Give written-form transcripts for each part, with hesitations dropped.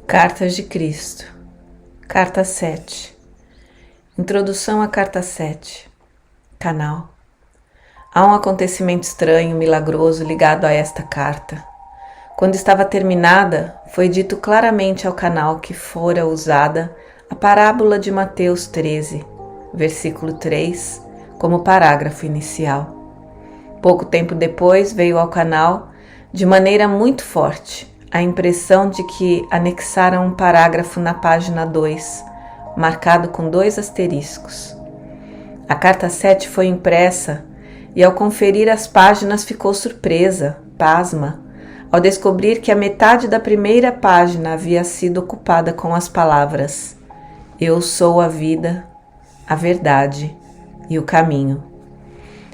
Cartas de Cristo. Carta 7. Introdução à Carta 7. Canal. Há um acontecimento estranho, milagroso ligado a esta carta. Quando estava terminada, foi dito claramente ao canal que fora usada a parábola de Mateus 13, versículo 3, como parágrafo inicial. Pouco tempo depois veio ao canal, de maneira muito forte, a impressão de que anexaram um parágrafo na página 2, marcado com 2 asteriscos. A carta 7 foi impressa e, ao conferir as páginas, ficou surpresa, pasma, ao descobrir que a metade da primeira página havia sido ocupada com as palavras: Eu sou a vida, a verdade e o caminho.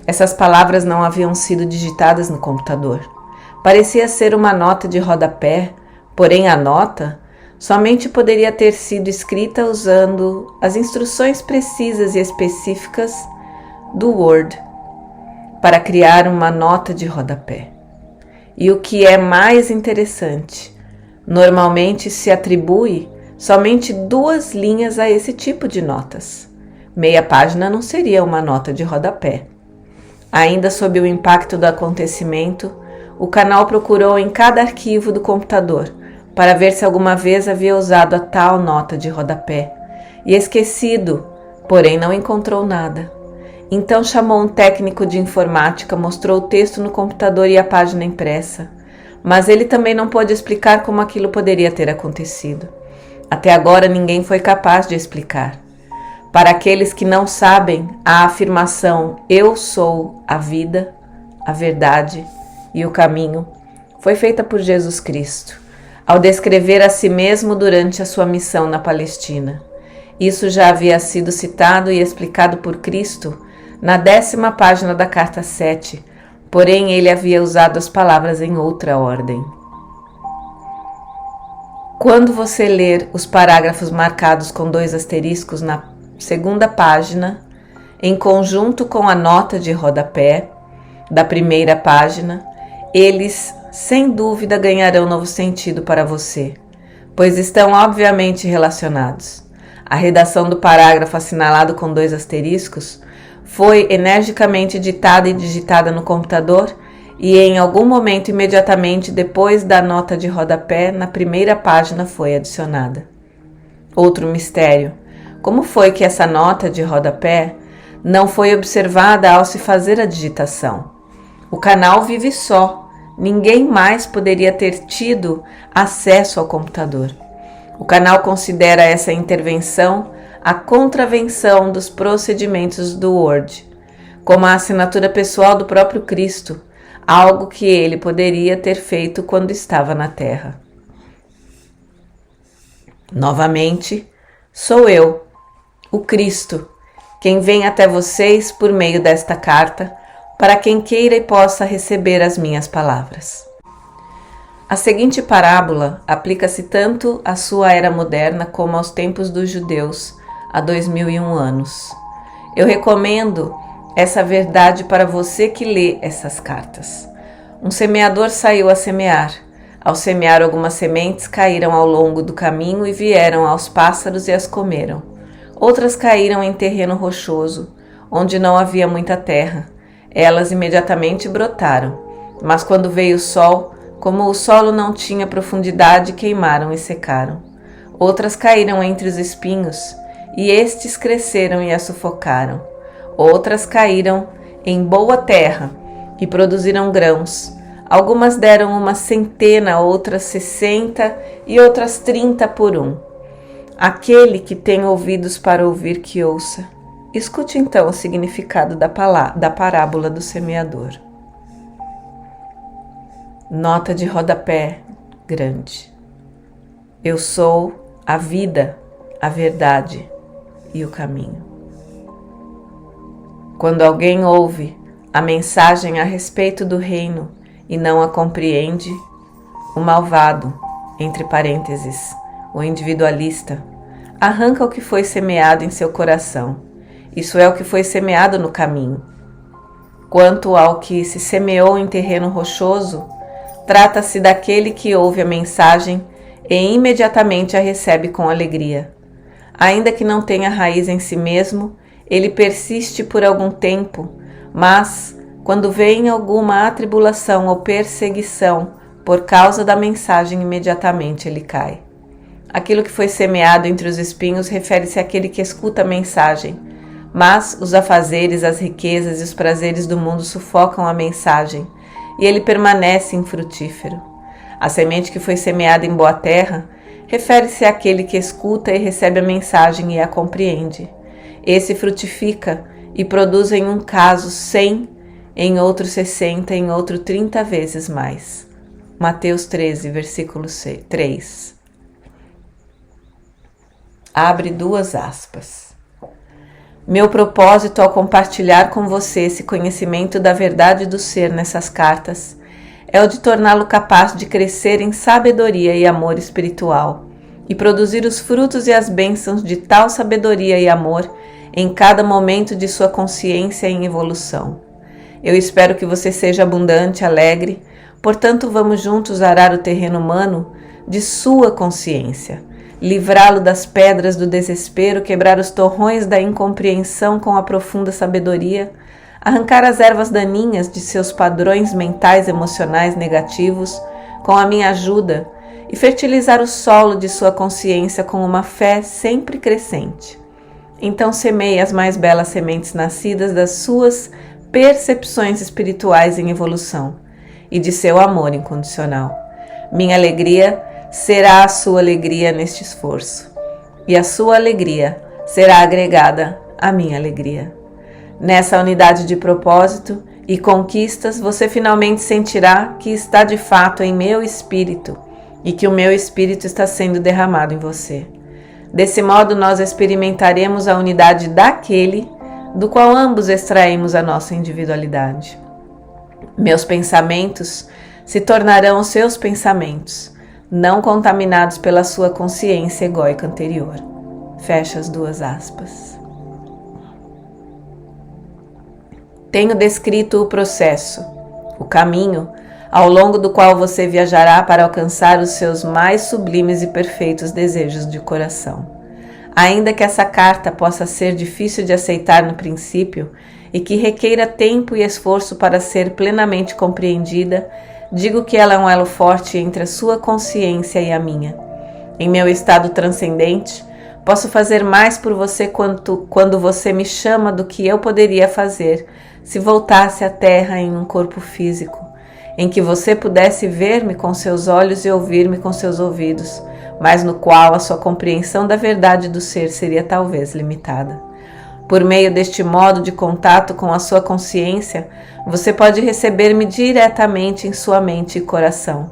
Essas palavras não haviam sido digitadas no computador. Parecia ser uma nota de rodapé, porém a nota somente poderia ter sido escrita usando as instruções precisas e específicas do Word para criar uma nota de rodapé. E o que é mais interessante, normalmente se atribui somente 2 linhas a esse tipo de notas. Meia página não seria uma nota de rodapé. Ainda sob o impacto do acontecimento, o canal procurou em cada arquivo do computador para ver se alguma vez havia usado a tal nota de rodapé e esquecido, porém não encontrou nada. Então chamou um técnico de informática, mostrou o texto no computador e a página impressa, mas ele também não pôde explicar como aquilo poderia ter acontecido. Até agora ninguém foi capaz de explicar. Para aqueles que não sabem, a afirmação "Eu sou a vida, a verdade e o caminho" foi feita por Jesus Cristo, ao descrever a si mesmo durante a sua missão na Palestina. Isso já havia sido citado e explicado por Cristo na 10ª página da Carta 7, porém ele havia usado as palavras em outra ordem. Quando você ler os parágrafos marcados com 2 asteriscos na 2ª página, em conjunto com a nota de rodapé da 1ª página, eles, sem dúvida, ganharão novo sentido para você, pois estão obviamente relacionados. A redação do parágrafo assinalado com 2 asteriscos foi energicamente ditada e digitada no computador e em algum momento imediatamente depois da nota de rodapé na 1ª página foi adicionada. Outro mistério: como foi que essa nota de rodapé não foi observada ao se fazer a digitação? O canal vive só, ninguém mais poderia ter tido acesso ao computador. O canal considera essa intervenção a contravenção dos procedimentos do Word, como a assinatura pessoal do próprio Cristo, algo que ele poderia ter feito quando estava na Terra. Novamente, sou eu, o Cristo, quem vem até vocês por meio desta carta, para quem queira e possa receber as minhas palavras. A seguinte parábola aplica-se tanto à sua era moderna como aos tempos dos judeus, há 2001 anos. Eu recomendo essa verdade para você que lê essas cartas. Um semeador saiu a semear. Ao semear, algumas sementes caíram ao longo do caminho e vieram aos pássaros e as comeram. Outras caíram em terreno rochoso, onde não havia muita terra. Elas imediatamente brotaram, mas quando veio o sol, como o solo não tinha profundidade, queimaram e secaram. Outras caíram entre os espinhos, e estes cresceram e as sufocaram. Outras caíram em boa terra e produziram grãos. Algumas deram 100, outras 60 e outras 30 por um. Aquele que tem ouvidos para ouvir, que ouça. Escute então o significado da parábola do semeador. Nota de rodapé grande. Eu sou a vida, a verdade e o caminho. Quando alguém ouve a mensagem a respeito do reino e não a compreende, o malvado, entre parênteses, o individualista, arranca o que foi semeado em seu coração. Isso é o que foi semeado no caminho. Quanto ao que se semeou em terreno rochoso, trata-se daquele que ouve a mensagem e imediatamente a recebe com alegria. Ainda que não tenha raiz em si mesmo, ele persiste por algum tempo, mas, quando vem alguma atribulação ou perseguição por causa da mensagem, imediatamente ele cai. Aquilo que foi semeado entre os espinhos refere-se àquele que escuta a mensagem, mas os afazeres, as riquezas e os prazeres do mundo sufocam a mensagem, e ele permanece infrutífero. A semente que foi semeada em boa terra refere-se àquele que escuta e recebe a mensagem e a compreende. Esse frutifica e produz em um caso 100, em outro 60, em outro 30 vezes mais. Mateus 13, versículo 3. Abre 2 aspas. Meu propósito ao compartilhar com você esse conhecimento da verdade do ser nessas cartas é o de torná-lo capaz de crescer em sabedoria e amor espiritual e produzir os frutos e as bênçãos de tal sabedoria e amor em cada momento de sua consciência em evolução. Eu espero que você seja abundante, alegre, portanto vamos juntos arar o terreno humano de sua consciência, livrá-lo das pedras do desespero, quebrar os torrões da incompreensão com a profunda sabedoria, arrancar as ervas daninhas de seus padrões mentais e emocionais negativos com a minha ajuda e fertilizar o solo de sua consciência com uma fé sempre crescente. Então semeie as mais belas sementes nascidas das suas percepções espirituais em evolução e de seu amor incondicional. Minha alegria será a sua alegria neste esforço, e a sua alegria será agregada à minha alegria. Nessa unidade de propósito e conquistas, você finalmente sentirá que está de fato em meu espírito e que o meu espírito está sendo derramado em você. Desse modo, nós experimentaremos a unidade daquele do qual ambos extraímos a nossa individualidade. Meus pensamentos se tornarão os seus pensamentos, não contaminados pela sua consciência egóica anterior. Fecha as 2 aspas. Tenho descrito o processo, o caminho, ao longo do qual você viajará para alcançar os seus mais sublimes e perfeitos desejos de coração. Ainda que essa carta possa ser difícil de aceitar no princípio e que requeira tempo e esforço para ser plenamente compreendida, digo que ela é um elo forte entre a sua consciência e a minha. Em meu estado transcendente, posso fazer mais por você quando você me chama do que eu poderia fazer se voltasse à Terra em um corpo físico, em que você pudesse ver-me com seus olhos e ouvir-me com seus ouvidos, mas no qual a sua compreensão da verdade do ser seria talvez limitada. Por meio deste modo de contato com a sua consciência, você pode receber-me diretamente em sua mente e coração,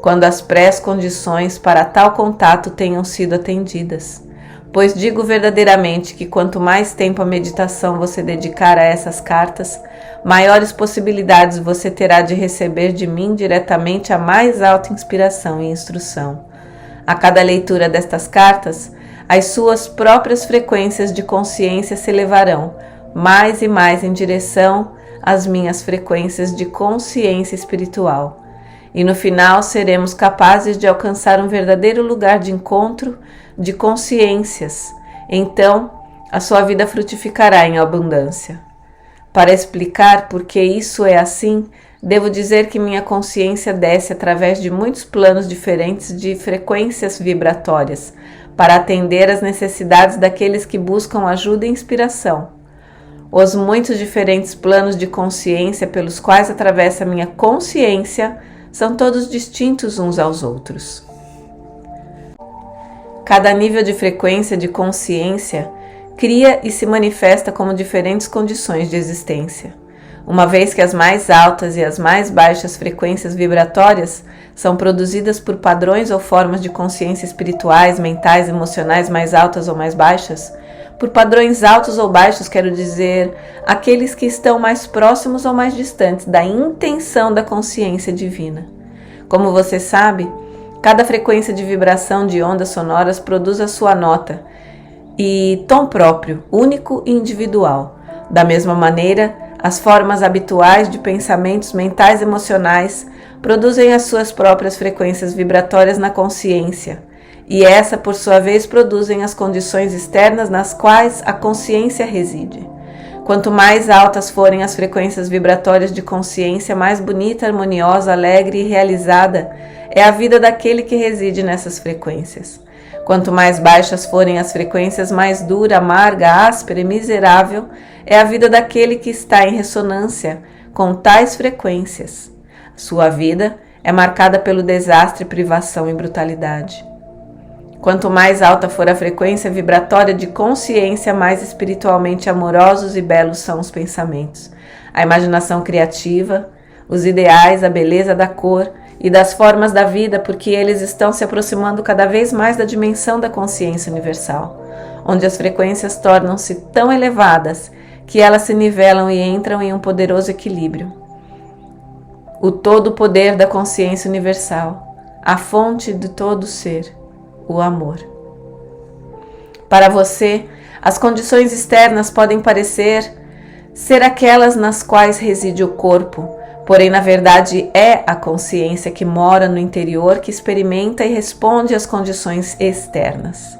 quando as pré-condições para tal contato tenham sido atendidas. Pois digo verdadeiramente que quanto mais tempo a meditação você dedicar a essas cartas, maiores possibilidades você terá de receber de mim diretamente a mais alta inspiração e instrução. A cada leitura destas cartas, as suas próprias frequências de consciência se elevarão mais e mais em direção às minhas frequências de consciência espiritual. E no final seremos capazes de alcançar um verdadeiro lugar de encontro de consciências. Então, a sua vida frutificará em abundância. Para explicar por que isso é assim, devo dizer que minha consciência desce através de muitos planos diferentes de frequências vibratórias, para atender às necessidades daqueles que buscam ajuda e inspiração. Os muitos diferentes planos de consciência pelos quais atravessa minha consciência são todos distintos uns aos outros. Cada nível de frequência de consciência cria e se manifesta como diferentes condições de existência. Uma vez que as mais altas e as mais baixas frequências vibratórias são produzidas por padrões ou formas de consciência espirituais, mentais, emocionais mais altas ou mais baixas, por padrões altos ou baixos, quero dizer, aqueles que estão mais próximos ou mais distantes da intenção da consciência divina. Como você sabe, cada frequência de vibração de ondas sonoras produz a sua nota e tom próprio, único e individual. Da mesma maneira, As formas habituais de pensamentos mentais e emocionais produzem as suas próprias frequências vibratórias na consciência, e essa, por sua vez, produzem as condições externas nas quais a consciência reside. Quanto mais altas forem as frequências vibratórias de consciência, mais bonita, harmoniosa, alegre e realizada é a vida daquele que reside nessas frequências. Quanto mais baixas forem as frequências, mais dura, amarga, áspera e miserável é a vida daquele que está em ressonância com tais frequências. Sua vida é marcada pelo desastre, privação e brutalidade. Quanto mais alta for a frequência vibratória de consciência, mais espiritualmente amorosos e belos são os pensamentos, a imaginação criativa, os ideais, a beleza da cor e das formas da vida, porque eles estão se aproximando cada vez mais da dimensão da consciência universal, onde as frequências tornam-se tão elevadas que elas se nivelam e entram em um poderoso equilíbrio. O todo poder da consciência universal, a fonte de todo ser, o amor. Para você, as condições externas podem parecer ser aquelas nas quais reside o corpo, porém, na verdade, é a consciência que mora no interior que experimenta e responde às condições externas.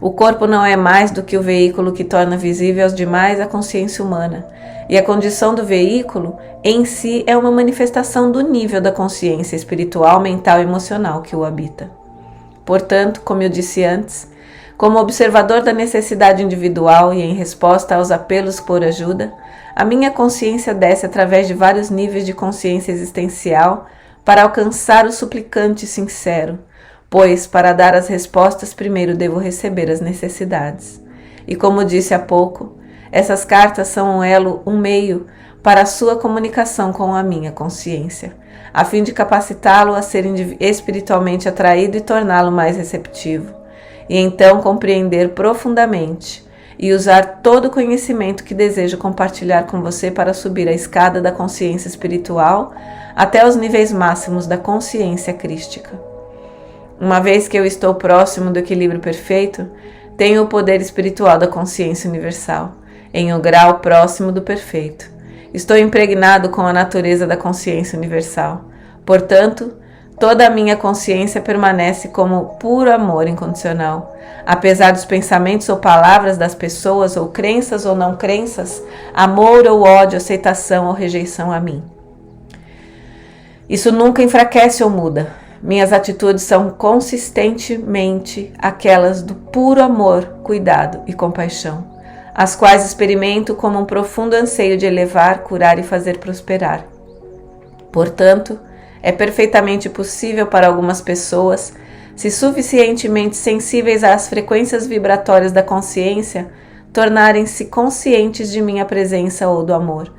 O corpo não é mais do que o veículo que torna visível aos demais a consciência humana, e a condição do veículo em si é uma manifestação do nível da consciência espiritual, mental e emocional que o habita. Portanto, como eu disse antes, como observador da necessidade individual e em resposta aos apelos por ajuda, a minha consciência desce através de vários níveis de consciência existencial para alcançar o suplicante sincero, pois para dar as respostas primeiro devo receber as necessidades. E como disse há pouco, essas cartas são um elo, um meio para a sua comunicação com a minha consciência, a fim de capacitá-lo a ser espiritualmente atraído e torná-lo mais receptivo, e então compreender profundamente e usar todo o conhecimento que desejo compartilhar com você para subir a escada da consciência espiritual até os níveis máximos da consciência crística. Uma vez que eu estou próximo do equilíbrio perfeito, tenho o poder espiritual da consciência universal, em um grau próximo do perfeito. Estou impregnado com a natureza da consciência universal. Portanto, toda a minha consciência permanece como puro amor incondicional, apesar dos pensamentos ou palavras das pessoas, ou crenças ou não crenças, amor ou ódio, aceitação ou rejeição a mim. Isso nunca enfraquece ou muda. Minhas atitudes são consistentemente aquelas do puro amor, cuidado e compaixão, as quais experimento como um profundo anseio de elevar, curar e fazer prosperar. Portanto, é perfeitamente possível para algumas pessoas, se suficientemente sensíveis às frequências vibratórias da consciência, tornarem-se conscientes de minha presença ou do amor,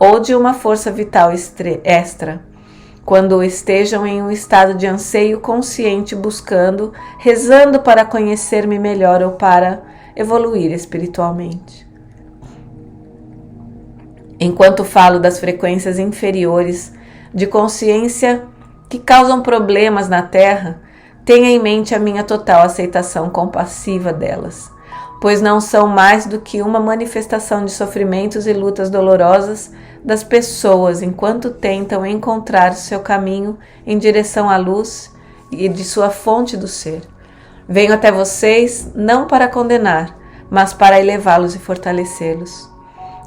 ou de uma força vital extra, quando estejam em um estado de anseio consciente buscando, rezando para conhecer-me melhor ou para evoluir espiritualmente. Enquanto falo das frequências inferiores de consciência que causam problemas na Terra, tenha em mente a minha total aceitação compassiva delas, pois não são mais do que uma manifestação de sofrimentos e lutas dolorosas das pessoas enquanto tentam encontrar o seu caminho em direção à luz e de sua fonte do ser. Venho até vocês não para condenar, mas para elevá-los e fortalecê-los.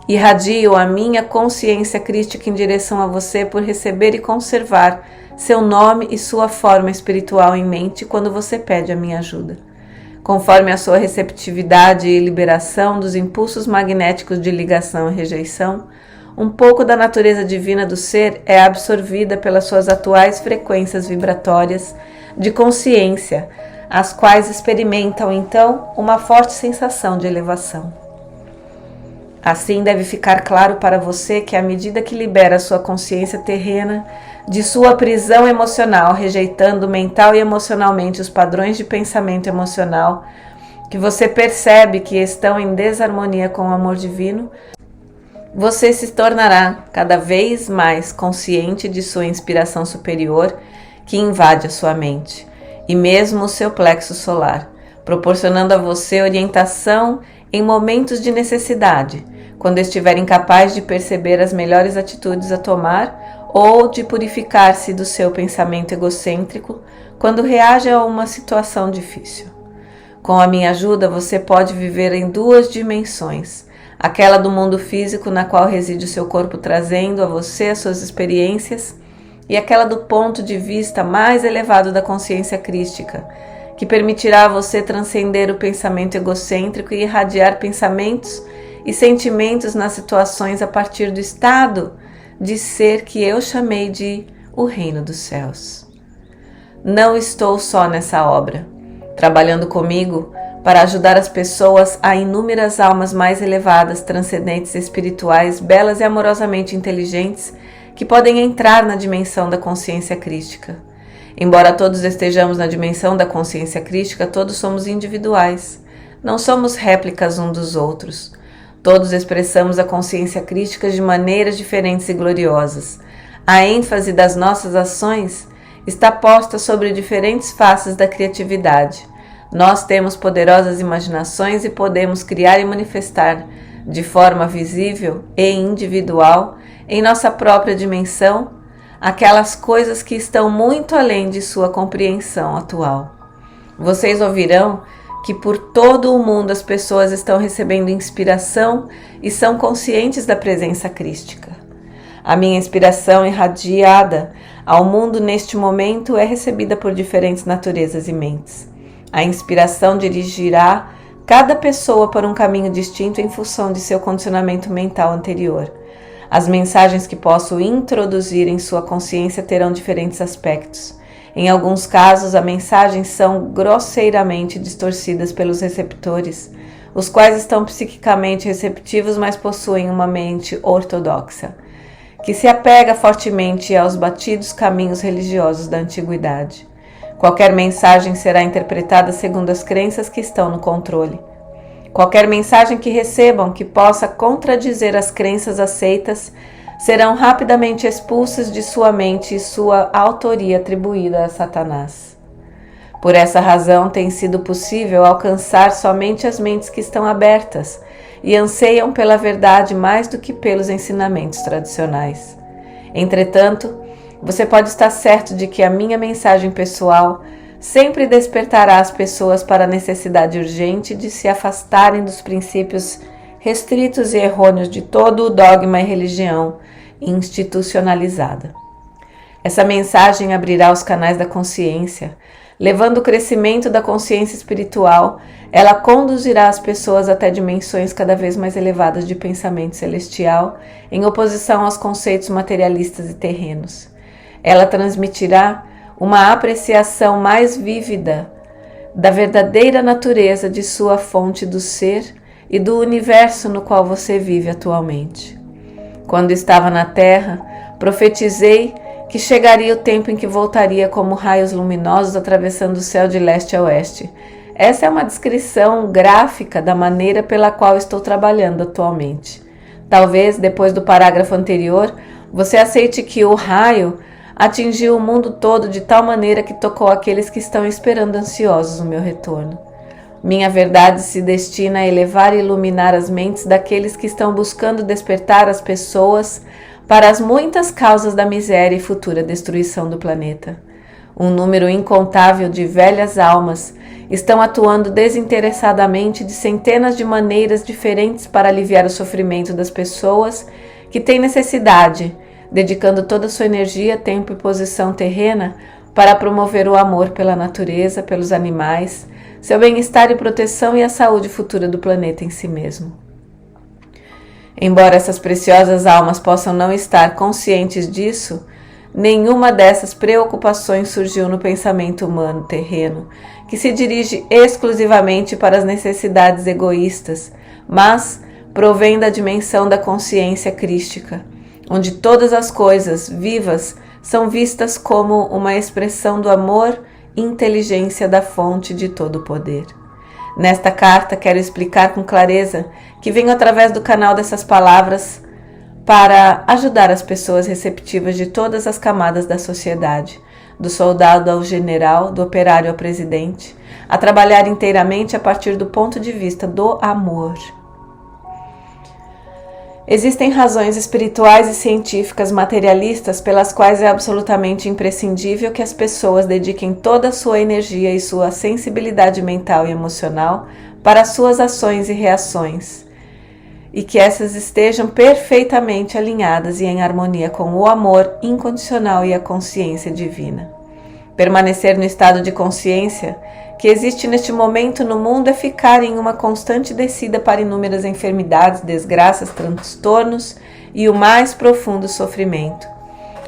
Irradio a minha consciência crística em direção a você por receber e conservar seu nome e sua forma espiritual em mente quando você pede a minha ajuda. Conforme a sua receptividade e liberação dos impulsos magnéticos de ligação e rejeição, um pouco da natureza divina do ser é absorvida pelas suas atuais frequências vibratórias de consciência, as quais experimentam então uma forte sensação de elevação. Assim deve ficar claro para você que à medida que libera a sua consciência terrena de sua prisão emocional, rejeitando mental e emocionalmente os padrões de pensamento emocional, que você percebe que estão em desarmonia com o amor divino, você se tornará cada vez mais consciente de sua inspiração superior que invade a sua mente e mesmo o seu plexo solar, proporcionando a você orientação em momentos de necessidade, quando estiver incapaz de perceber as melhores atitudes a tomar ou de purificar-se do seu pensamento egocêntrico quando reage a uma situação difícil. Com a minha ajuda, você pode viver em 2 dimensões, aquela do mundo físico na qual reside o seu corpo trazendo a você as suas experiências e aquela do ponto de vista mais elevado da consciência crística, que permitirá a você transcender o pensamento egocêntrico e irradiar pensamentos e sentimentos nas situações a partir do estado de ser que eu chamei de o Reino dos Céus. Não estou só nessa obra, trabalhando comigo para ajudar as pessoas a inúmeras almas mais elevadas, transcendentes, espirituais, belas e amorosamente inteligentes que podem entrar na dimensão da consciência crística. Embora todos estejamos na dimensão da consciência crística, todos somos individuais. Não somos réplicas uns dos outros. Todos expressamos a consciência crística de maneiras diferentes e gloriosas. A ênfase das nossas ações está posta sobre diferentes faces da criatividade. Nós temos poderosas imaginações e podemos criar e manifestar de forma visível e individual, em nossa própria dimensão, aquelas coisas que estão muito além de sua compreensão atual. Vocês ouvirão que por todo o mundo as pessoas estão recebendo inspiração e são conscientes da presença crística. A minha inspiração irradiada ao mundo neste momento é recebida por diferentes naturezas e mentes. A inspiração dirigirá cada pessoa para um caminho distinto em função de seu condicionamento mental anterior. As mensagens que posso introduzir em sua consciência terão diferentes aspectos. Em alguns casos, as mensagens são grosseiramente distorcidas pelos receptores, os quais estão psiquicamente receptivos, mas possuem uma mente ortodoxa, que se apega fortemente aos batidos caminhos religiosos da antiguidade. Qualquer mensagem será interpretada segundo as crenças que estão no controle. Qualquer mensagem que recebam que possa contradizer as crenças aceitas serão rapidamente expulsas de sua mente e sua autoria atribuída a Satanás. Por essa razão tem sido possível alcançar somente as mentes que estão abertas e anseiam pela verdade mais do que pelos ensinamentos tradicionais. Entretanto, você pode estar certo de que a minha mensagem pessoal sempre despertará as pessoas para a necessidade urgente de se afastarem dos princípios restritos e errôneos de todo o dogma e religião institucionalizada. Essa mensagem abrirá os canais da consciência. Levando o crescimento da consciência espiritual, ela conduzirá as pessoas até dimensões cada vez mais elevadas de pensamento celestial, em oposição aos conceitos materialistas e terrenos. Ela transmitirá uma apreciação mais vívida da verdadeira natureza de sua fonte do ser e do universo no qual você vive atualmente. Quando estava na Terra, profetizei que chegaria o tempo em que voltaria como raios luminosos atravessando o céu de leste a oeste. Essa é uma descrição gráfica da maneira pela qual estou trabalhando atualmente. Talvez, depois do parágrafo anterior, você aceite que o raio atingiu o mundo todo de tal maneira que tocou aqueles que estão esperando ansiosos o meu retorno. Minha verdade se destina a elevar e iluminar as mentes daqueles que estão buscando despertar as pessoas para as muitas causas da miséria e futura destruição do planeta. Um número incontável de velhas almas estão atuando desinteressadamente de centenas de maneiras diferentes para aliviar o sofrimento das pessoas que têm necessidade, dedicando toda a sua energia, tempo e posição terrena para promover o amor pela natureza, pelos animais, seu bem-estar e proteção e a saúde futura do planeta em si mesmo. Embora essas preciosas almas possam não estar conscientes disso, nenhuma dessas preocupações surgiu no pensamento humano terreno, que se dirige exclusivamente para as necessidades egoístas, mas provém da dimensão da consciência crística, onde todas as coisas vivas são vistas como uma expressão do amor e inteligência da fonte de todo o poder. Nesta carta, quero explicar com clareza que venho através do canal dessas palavras para ajudar as pessoas receptivas de todas as camadas da sociedade, do soldado ao general, do operário ao presidente, a trabalhar inteiramente a partir do ponto de vista do amor. Existem razões espirituais e científicas materialistas pelas quais é absolutamente imprescindível que as pessoas dediquem toda a sua energia e sua sensibilidade mental e emocional para suas ações e reações, e que essas estejam perfeitamente alinhadas e em harmonia com o amor incondicional e a consciência divina. Permanecer no estado de consciência que existe neste momento no mundo é ficar em uma constante descida para inúmeras enfermidades, desgraças, transtornos e o mais profundo sofrimento.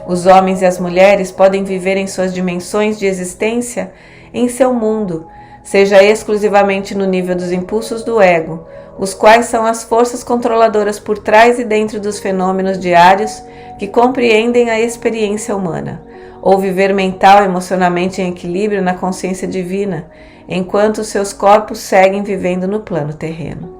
Os homens e as mulheres podem viver em suas dimensões de existência em seu mundo, seja exclusivamente no nível dos impulsos do ego, os quais são as forças controladoras por trás e dentro dos fenômenos diários que compreendem a experiência humana, ou viver mental e emocionalmente em equilíbrio na consciência divina, enquanto seus corpos seguem vivendo no plano terreno.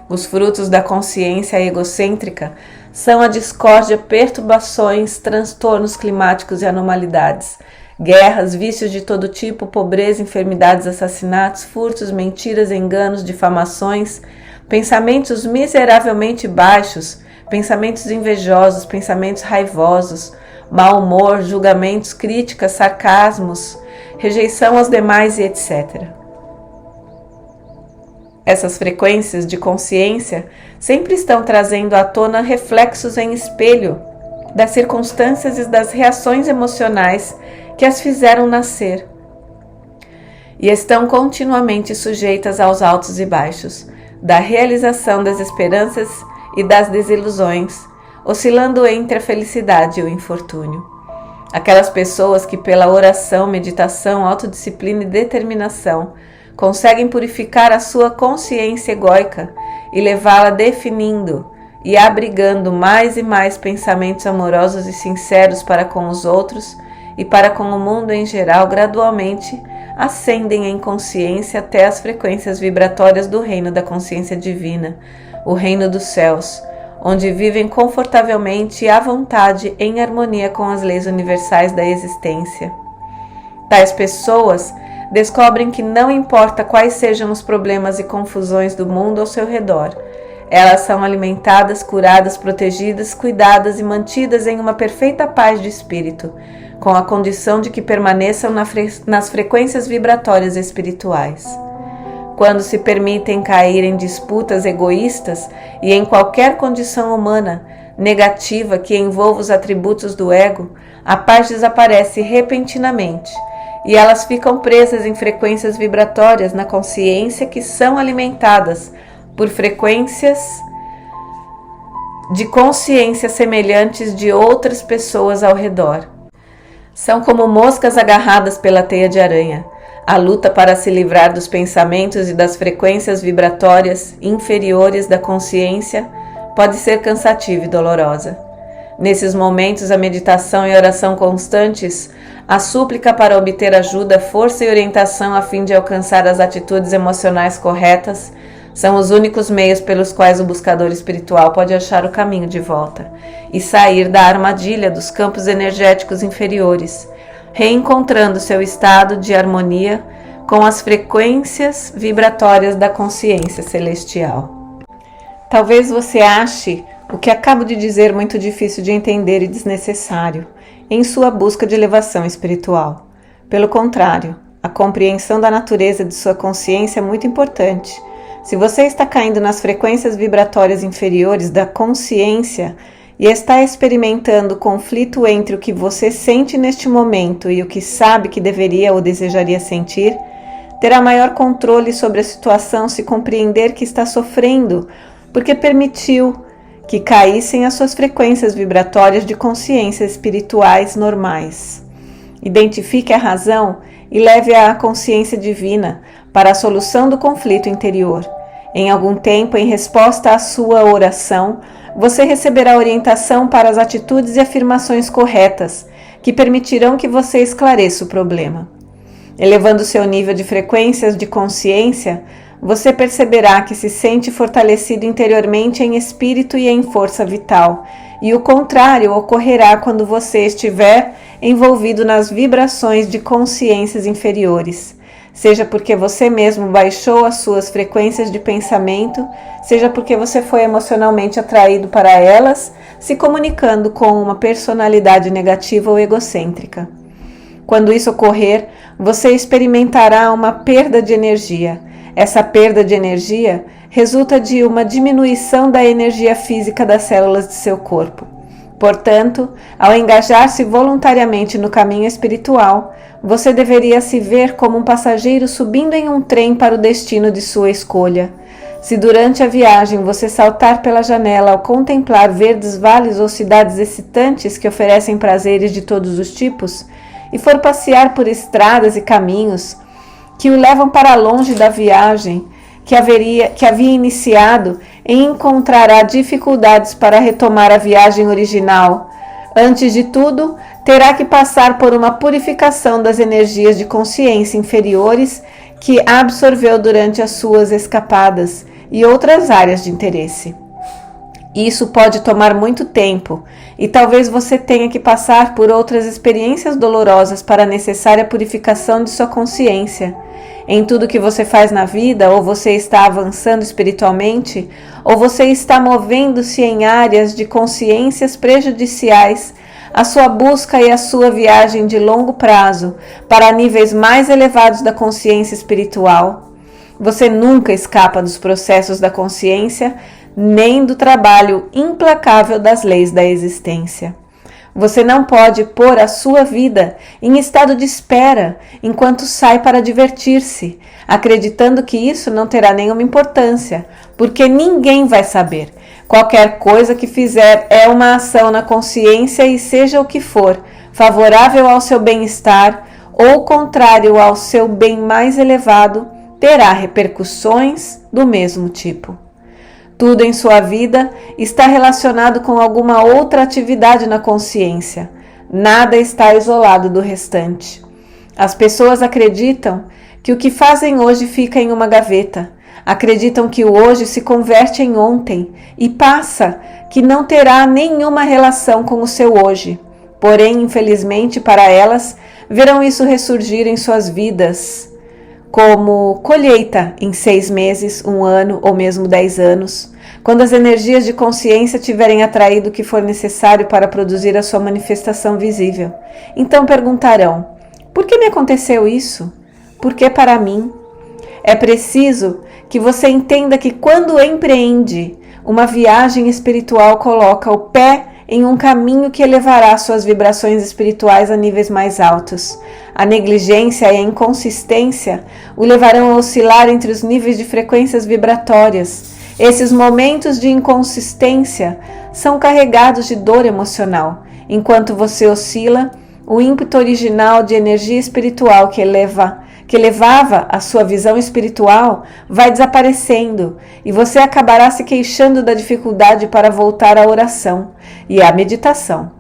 Os frutos da consciência egocêntrica são a discórdia, perturbações, transtornos climáticos e anormalidades, guerras, vícios de todo tipo, pobreza, enfermidades, assassinatos, furtos, mentiras, enganos, difamações, pensamentos miseravelmente baixos, pensamentos invejosos, pensamentos raivosos, mau humor, julgamentos, críticas, sarcasmos, rejeição aos demais e etc. Essas frequências de consciência sempre estão trazendo à tona reflexos em espelho das circunstâncias e das reações emocionais que as fizeram nascer, e estão continuamente sujeitas aos altos e baixos, da realização das esperanças e das desilusões, oscilando entre a felicidade e o infortúnio. Aquelas pessoas que pela oração, meditação, autodisciplina e determinação conseguem purificar a sua consciência egóica e levá-la definindo e abrigando mais e mais pensamentos amorosos e sinceros para com os outros e para com o mundo em geral, gradualmente ascendem em consciência até as frequências vibratórias do reino da consciência divina, o reino dos céus, onde vivem confortavelmente e à vontade em harmonia com as leis universais da existência. Tais pessoas descobrem que não importa quais sejam os problemas e confusões do mundo ao seu redor, elas são alimentadas, curadas, protegidas, cuidadas e mantidas em uma perfeita paz de espírito, com a condição de que permaneçam nas frequências vibratórias espirituais. Quando se permitem cair em disputas egoístas e em qualquer condição humana negativa que envolva os atributos do ego, a paz desaparece repentinamente e elas ficam presas em frequências vibratórias na consciência que são alimentadas por frequências de consciência semelhantes de outras pessoas ao redor. São como moscas agarradas pela teia de aranha. A luta para se livrar dos pensamentos e das frequências vibratórias inferiores da consciência pode ser cansativa e dolorosa. Nesses momentos, a meditação e a oração constantes, a súplica para obter ajuda, força e orientação a fim de alcançar as atitudes emocionais corretas, são os únicos meios pelos quais o buscador espiritual pode achar o caminho de volta e sair da armadilha dos campos energéticos inferiores, reencontrando seu estado de harmonia com as frequências vibratórias da consciência celestial. Talvez você ache o que acabo de dizer muito difícil de entender e desnecessário em sua busca de elevação espiritual. Pelo contrário, a compreensão da natureza de sua consciência é muito importante. Se você está caindo nas frequências vibratórias inferiores da consciência e está experimentando conflito entre o que você sente neste momento e o que sabe que deveria ou desejaria sentir, terá maior controle sobre a situação se compreender que está sofrendo porque permitiu que caíssem as suas frequências vibratórias de consciência espirituais normais. Identifique a razão e leve-a à consciência divina para a solução do conflito interior. Em algum tempo, em resposta à sua oração, você receberá orientação para as atitudes e afirmações corretas que permitirão que você esclareça o problema. Elevando seu nível de frequências de consciência, você perceberá que se sente fortalecido interiormente em espírito e em força vital, e o contrário ocorrerá quando você estiver envolvido nas vibrações de consciências inferiores. seja porque você mesmo baixou as suas frequências de pensamento, seja porque você foi emocionalmente atraído para elas, se comunicando com uma personalidade negativa ou egocêntrica. Quando isso ocorrer, você experimentará uma perda de energia. Essa perda de energia resulta de uma diminuição da energia física das células de seu corpo. Portanto, ao engajar-se voluntariamente no caminho espiritual, você deveria se ver como um passageiro subindo em um trem para o destino de sua escolha. Se durante a viagem você saltar pela janela ao contemplar verdes vales ou cidades excitantes que oferecem prazeres de todos os tipos, e for passear por estradas e caminhos que o levam para longe da viagem que havia iniciado, e encontrará dificuldades para retomar a viagem original. Antes de tudo, terá que passar por uma purificação das energias de consciência inferiores que absorveu durante as suas escapadas e outras áreas de interesse. Isso pode tomar muito tempo e talvez você tenha que passar por outras experiências dolorosas para a necessária purificação de sua consciência. Em tudo que você faz na vida, ou você está avançando espiritualmente, ou você está movendo-se em áreas de consciências prejudiciais, a sua busca e a sua viagem de longo prazo para níveis mais elevados da consciência espiritual. Você nunca escapa dos processos da consciência, nem do trabalho implacável das leis da existência. Você não pode pôr a sua vida em estado de espera enquanto sai para divertir-se, acreditando que isso não terá nenhuma importância, porque ninguém vai saber. Qualquer coisa que fizer é uma ação na consciência e seja o que for, favorável ao seu bem-estar ou contrário ao seu bem mais elevado, terá repercussões do mesmo tipo. Tudo em sua vida está relacionado com alguma outra atividade na consciência. Nada está isolado do restante. As pessoas acreditam que o que fazem hoje fica em uma gaveta. Acreditam que o hoje se converte em ontem e passa, que não terá nenhuma relação com o seu hoje. Porém, infelizmente para elas, verão isso ressurgir em suas vidas como colheita em 6 meses, 1 ano ou mesmo 10 anos, quando as energias de consciência tiverem atraído o que for necessário para produzir a sua manifestação visível. Então perguntarão: por que me aconteceu isso? Por que para mim? É preciso que você entenda que quando empreende uma viagem espiritual, coloca o pé em um caminho que elevará suas vibrações espirituais a níveis mais altos. A negligência e a inconsistência o levarão a oscilar entre os níveis de frequências vibratórias. Esses momentos de inconsistência são carregados de dor emocional. Enquanto você oscila, o ímpeto original de energia espiritual que levava a sua visão espiritual vai desaparecendo e você acabará se queixando da dificuldade para voltar à oração e à meditação.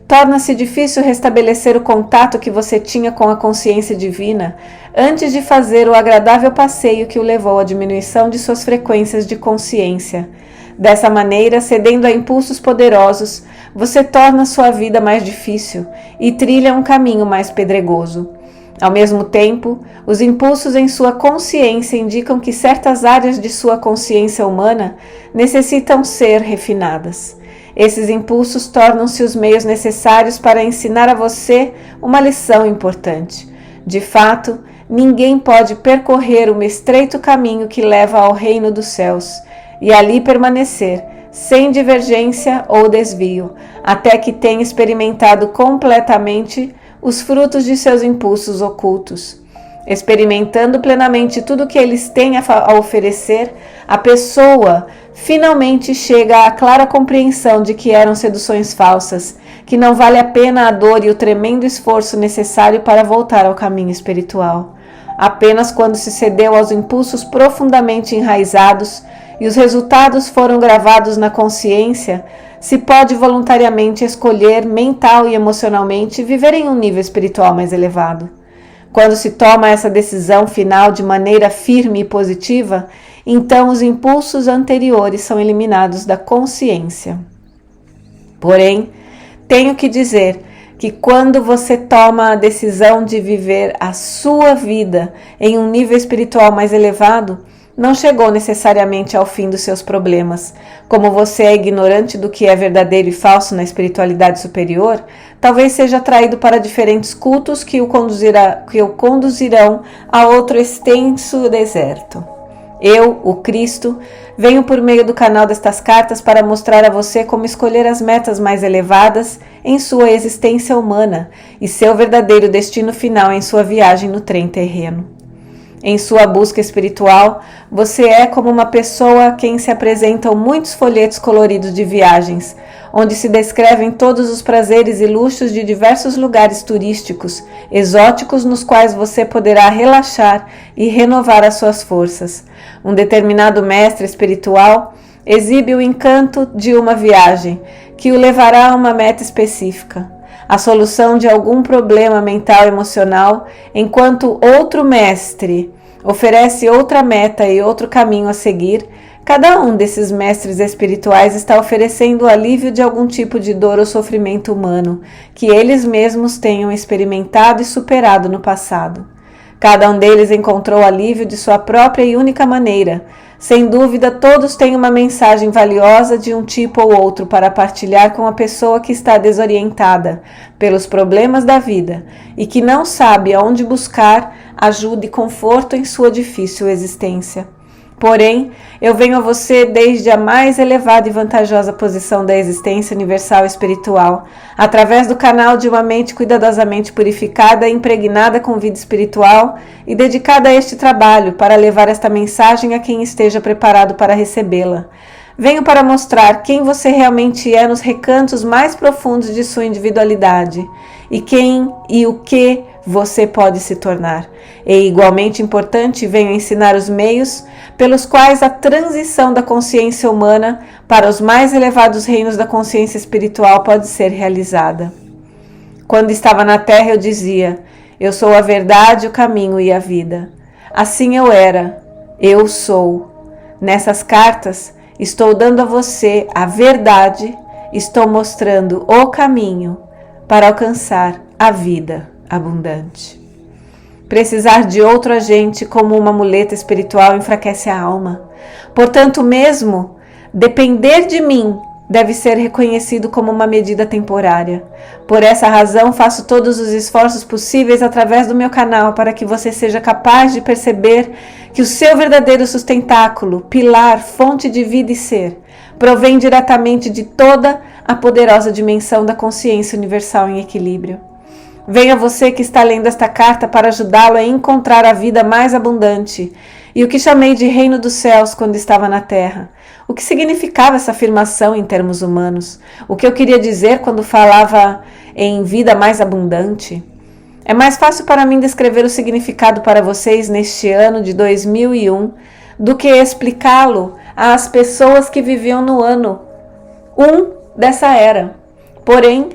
Torna-se difícil restabelecer o contato que você tinha com a consciência divina antes de fazer o agradável passeio que o levou à diminuição de suas frequências de consciência. Dessa maneira, cedendo a impulsos poderosos, você torna sua vida mais difícil e trilha um caminho mais pedregoso. Ao mesmo tempo, os impulsos em sua consciência indicam que certas áreas de sua consciência humana necessitam ser refinadas. Esses impulsos tornam-se os meios necessários para ensinar a você uma lição importante. De fato, ninguém pode percorrer o estreito caminho que leva ao reino dos céus e ali permanecer, sem divergência ou desvio, até que tenha experimentado completamente os frutos de seus impulsos ocultos. Experimentando plenamente tudo que eles têm a oferecer, a pessoa finalmente chega à clara compreensão de que eram seduções falsas, que não vale a pena a dor e o tremendo esforço necessário para voltar ao caminho espiritual. Apenas quando se cedeu aos impulsos profundamente enraizados e os resultados foram gravados na consciência, se pode voluntariamente escolher mental e emocionalmente viver em um nível espiritual mais elevado. Quando se toma essa decisão final de maneira firme e positiva, então os impulsos anteriores são eliminados da consciência. Porém, tenho que dizer que quando você toma a decisão de viver a sua vida em um nível espiritual mais elevado, não chegou necessariamente ao fim dos seus problemas. Como você é ignorante do que é verdadeiro e falso na espiritualidade superior, talvez seja atraído para diferentes cultos que o conduzirão a outro extenso deserto. Eu, o Cristo, venho por meio do canal destas cartas para mostrar a você como escolher as metas mais elevadas em sua existência humana e seu verdadeiro destino final em sua viagem no trem terreno. Em sua busca espiritual, você é como uma pessoa a quem se apresentam muitos folhetos coloridos de viagens, onde se descrevem todos os prazeres e luxos de diversos lugares turísticos, exóticos nos quais você poderá relaxar e renovar as suas forças. Um determinado mestre espiritual exibe o encanto de uma viagem, que o levará a uma meta específica, a solução de algum problema mental e emocional, enquanto outro mestre oferece outra meta e outro caminho a seguir. Cada um desses mestres espirituais está oferecendo o alívio de algum tipo de dor ou sofrimento humano que eles mesmos tenham experimentado e superado no passado. Cada um deles encontrou alívio de sua própria e única maneira. Sem dúvida, todos têm uma mensagem valiosa de um tipo ou outro para partilhar com a pessoa que está desorientada pelos problemas da vida e que não sabe aonde buscar ajuda e conforto em sua difícil existência. Porém, eu venho a você desde a mais elevada e vantajosa posição da existência universal espiritual, através do canal de uma mente cuidadosamente purificada e impregnada com vida espiritual e dedicada a este trabalho para levar esta mensagem a quem esteja preparado para recebê-la. Venho para mostrar quem você realmente é nos recantos mais profundos de sua individualidade e quem e o que você pode se tornar. E, igualmente importante, venho ensinar os meios pelos quais a transição da consciência humana para os mais elevados reinos da consciência espiritual pode ser realizada. Quando estava na Terra, eu dizia: eu sou a verdade, o caminho e a vida. Assim eu era, eu sou. Nessas cartas, estou dando a você a verdade, estou mostrando o caminho para alcançar a vida abundante. Precisar de outro agente como uma muleta espiritual enfraquece a alma. Portanto, mesmo depender de mim deve ser reconhecido como uma medida temporária. Por essa razão, faço todos os esforços possíveis através do meu canal para que você seja capaz de perceber que o seu verdadeiro sustentáculo, pilar, fonte de vida e ser, provém diretamente de toda a poderosa dimensão da consciência universal em equilíbrio. Venha você que está lendo esta carta para ajudá-lo a encontrar a vida mais abundante e o que chamei de reino dos céus quando estava na terra. O que significava essa afirmação em termos humanos? O que eu queria dizer quando falava em vida mais abundante? É mais fácil para mim descrever o significado para vocês neste ano de 2001 do que explicá-lo às pessoas que viviam no ano 1 dessa era. Porém,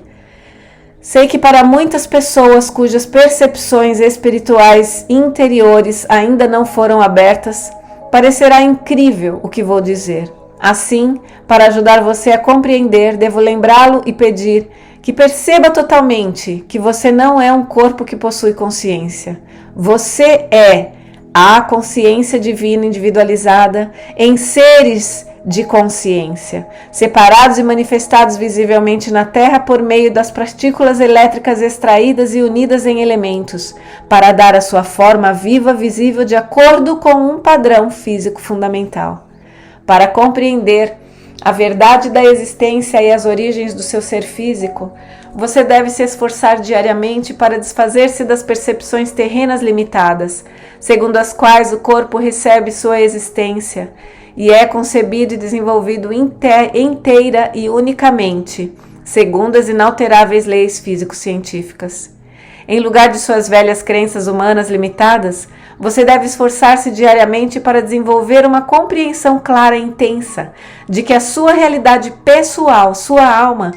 sei que para muitas pessoas cujas percepções espirituais interiores ainda não foram abertas, parecerá incrível o que vou dizer. Assim, para ajudar você a compreender, devo lembrá-lo e pedir que perceba totalmente que você não é um corpo que possui consciência. Você é a consciência divina individualizada em seres de consciência, separados e manifestados visivelmente na Terra por meio das partículas elétricas extraídas e unidas em elementos, para dar a sua forma viva visível de acordo com um padrão físico fundamental. Para compreender a verdade da existência e as origens do seu ser físico, você deve se esforçar diariamente para desfazer-se das percepções terrenas limitadas, segundo as quais o corpo recebe sua existência e é concebido e desenvolvido inteira e unicamente, segundo as inalteráveis leis físico-científicas. Em lugar de suas velhas crenças humanas limitadas, você deve esforçar-se diariamente para desenvolver uma compreensão clara e intensa de que a sua realidade pessoal, sua alma,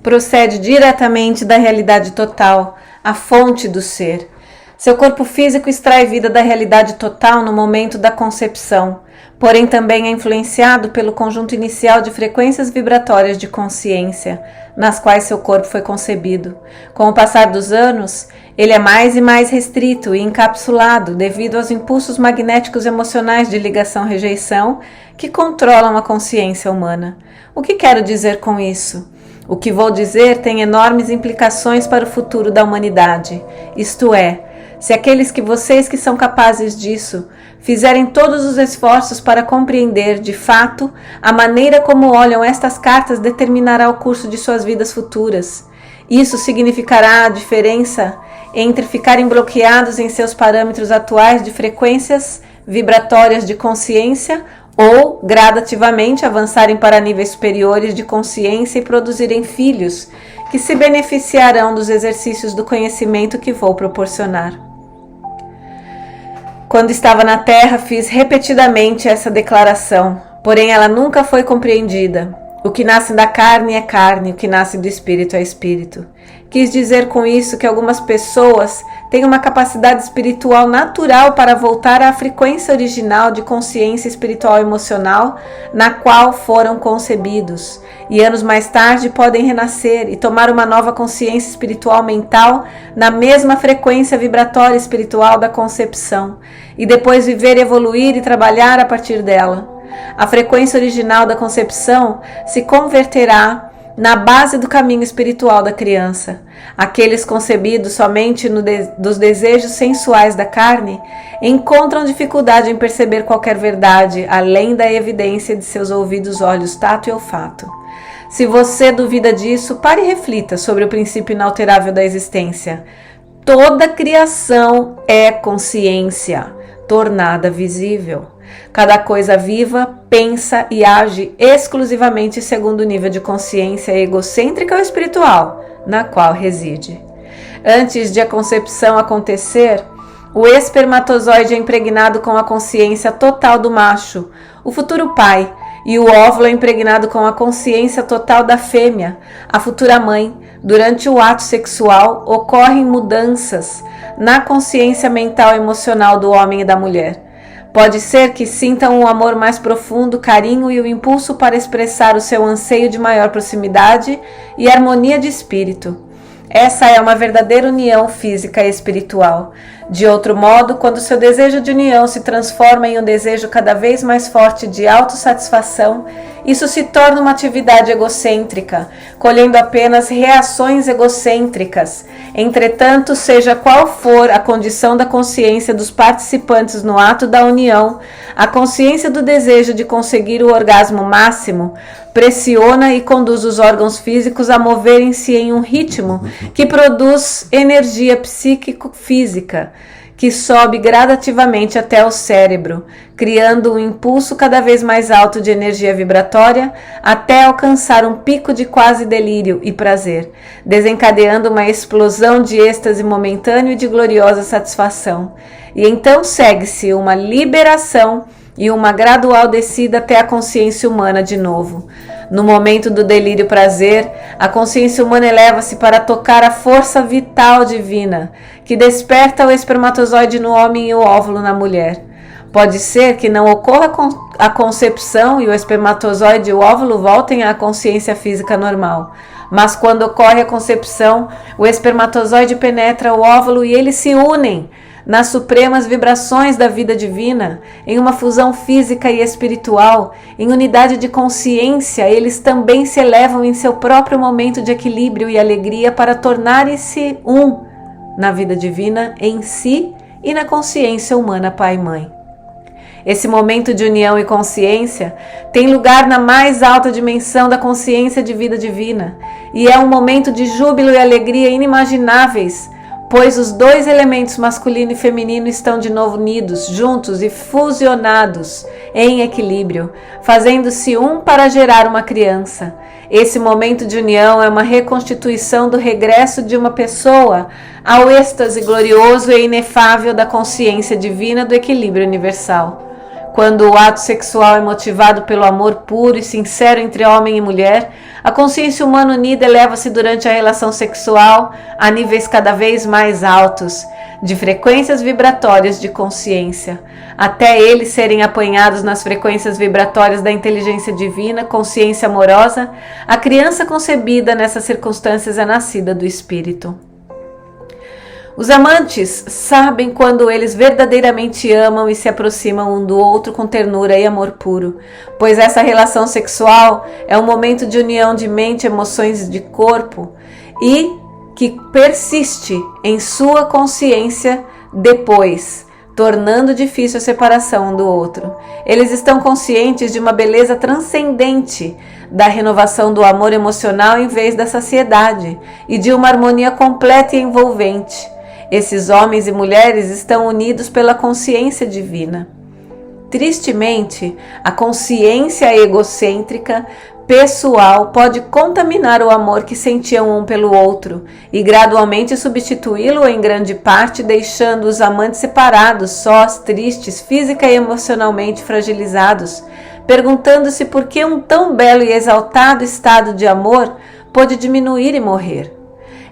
procede diretamente da realidade total, a fonte do ser. Seu corpo físico extrai vida da realidade total no momento da concepção, porém também é influenciado pelo conjunto inicial de frequências vibratórias de consciência, nas quais seu corpo foi concebido. Com o passar dos anos, ele é mais e mais restrito e encapsulado devido aos impulsos magnéticos emocionais de ligação-rejeição que controlam a consciência humana. O que quero dizer com isso? O que vou dizer tem enormes implicações para o futuro da humanidade, isto é, se aqueles que vocês que são capazes disso fizerem todos os esforços para compreender, de fato, a maneira como olham estas cartas determinará o curso de suas vidas futuras. Isso significará a diferença entre ficarem bloqueados em seus parâmetros atuais de frequências vibratórias de consciência ou, gradativamente, avançarem para níveis superiores de consciência e produzirem filhos que se beneficiarão dos exercícios do conhecimento que vou proporcionar. Quando estava na Terra, fiz repetidamente essa declaração, porém ela nunca foi compreendida. O que nasce da carne é carne, o que nasce do espírito é espírito. Quis dizer com isso que algumas pessoas têm uma capacidade espiritual natural para voltar à frequência original de consciência espiritual emocional na qual foram concebidos, e anos mais tarde podem renascer e tomar uma nova consciência espiritual mental na mesma frequência vibratória espiritual da concepção, e depois viver, evoluir e trabalhar a partir dela. A frequência original da concepção se converterá na base do caminho espiritual da criança. Aqueles concebidos somente dos desejos sensuais da carne encontram dificuldade em perceber qualquer verdade, além da evidência de seus ouvidos, olhos, tato e olfato. Se você duvida disso, pare e reflita sobre o princípio inalterável da existência. Toda criação é consciência, tornada visível. Cada coisa viva pensa e age exclusivamente segundo o nível de consciência egocêntrica ou espiritual na qual reside. Antes de a concepção acontecer, o espermatozoide é impregnado com a consciência total do macho, o futuro pai, e o óvulo é impregnado com a consciência total da fêmea, a futura mãe. Durante o ato sexual, ocorrem mudanças na consciência mental e emocional do homem e da mulher. Pode ser que sintam um amor mais profundo, carinho e o impulso para expressar o seu anseio de maior proximidade e harmonia de espírito. Essa é uma verdadeira união física e espiritual. De outro modo, quando seu desejo de união se transforma em um desejo cada vez mais forte de autossatisfação, isso se torna uma atividade egocêntrica, colhendo apenas reações egocêntricas. Entretanto, seja qual for a condição da consciência dos participantes no ato da união, a consciência do desejo de conseguir o orgasmo máximo pressiona e conduz os órgãos físicos a moverem-se em um ritmo que produz energia psíquico-física, que sobe gradativamente até o cérebro, criando um impulso cada vez mais alto de energia vibratória até alcançar um pico de quase delírio e prazer, desencadeando uma explosão de êxtase momentâneo e de gloriosa satisfação. E então segue-se uma liberação e uma gradual descida até a consciência humana de novo. No momento do delírio prazer, a consciência humana eleva-se para tocar a força vital divina, que desperta o espermatozoide no homem e o óvulo na mulher. Pode ser que não ocorra a concepção e o espermatozoide e o óvulo voltem à consciência física normal. Mas quando ocorre a concepção, o espermatozoide penetra o óvulo e eles se unem nas supremas vibrações da vida divina, em uma fusão física e espiritual, em unidade de consciência, eles também se elevam em seu próprio momento de equilíbrio e alegria para tornarem-se um na vida divina, em si e na consciência humana Pai e Mãe. Esse momento de união e consciência tem lugar na mais alta dimensão da consciência de vida divina e é um momento de júbilo e alegria inimagináveis, pois os dois elementos masculino e feminino estão de novo unidos, juntos e fusionados em equilíbrio, fazendo-se um para gerar uma criança. Esse momento de união é uma reconstituição do regresso de uma pessoa ao êxtase glorioso e inefável da consciência divina do equilíbrio universal. Quando o ato sexual é motivado pelo amor puro e sincero entre homem e mulher, a consciência humana unida eleva-se durante a relação sexual a níveis cada vez mais altos, de frequências vibratórias de consciência, até eles serem apanhados nas frequências vibratórias da inteligência divina, consciência amorosa. A criança concebida nessas circunstâncias é nascida do Espírito. Os amantes sabem quando eles verdadeiramente amam e se aproximam um do outro com ternura e amor puro, pois essa relação sexual é um momento de união de mente, emoções e de corpo e que persiste em sua consciência depois, tornando difícil a separação um do outro. Eles estão conscientes de uma beleza transcendente da renovação do amor emocional em vez da saciedade e de uma harmonia completa e envolvente. Esses homens e mulheres estão unidos pela consciência divina. Tristemente, a consciência egocêntrica pessoal pode contaminar o amor que sentiam um pelo outro e gradualmente substituí-lo em grande parte, deixando os amantes separados, sós, tristes, física e emocionalmente fragilizados, perguntando-se por que um tão belo e exaltado estado de amor pôde diminuir e morrer.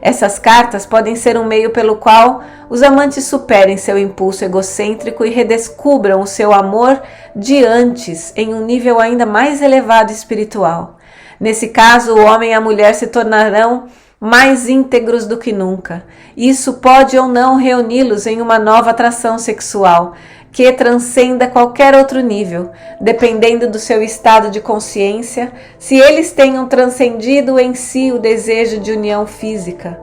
Essas cartas podem ser um meio pelo qual os amantes superem seu impulso egocêntrico e redescubram o seu amor de antes em um nível ainda mais elevado espiritual. Nesse caso, o homem e a mulher se tornarão mais íntegros do que nunca. Isso pode ou não reuni-los em uma nova atração sexual, que transcenda qualquer outro nível, dependendo do seu estado de consciência, se eles tenham transcendido em si o desejo de união física.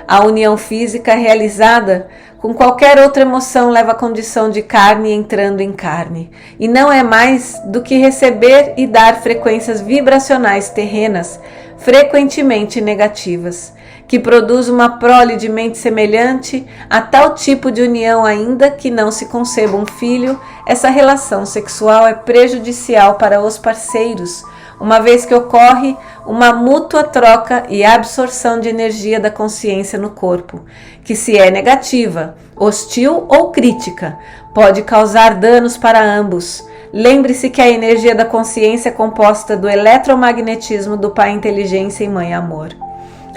A união física realizada com qualquer outra emoção leva à condição de carne entrando em carne, e não é mais do que receber e dar frequências vibracionais terrenas, frequentemente negativas, que produz uma prole de mente semelhante a tal tipo de união. Ainda que não se conceba um filho, essa relação sexual é prejudicial para os parceiros, uma vez que ocorre uma mútua troca e absorção de energia da consciência no corpo, que se é negativa, hostil ou crítica, pode causar danos para ambos. Lembre-se que a energia da consciência é composta do eletromagnetismo do Pai Inteligência e Mãe Amor.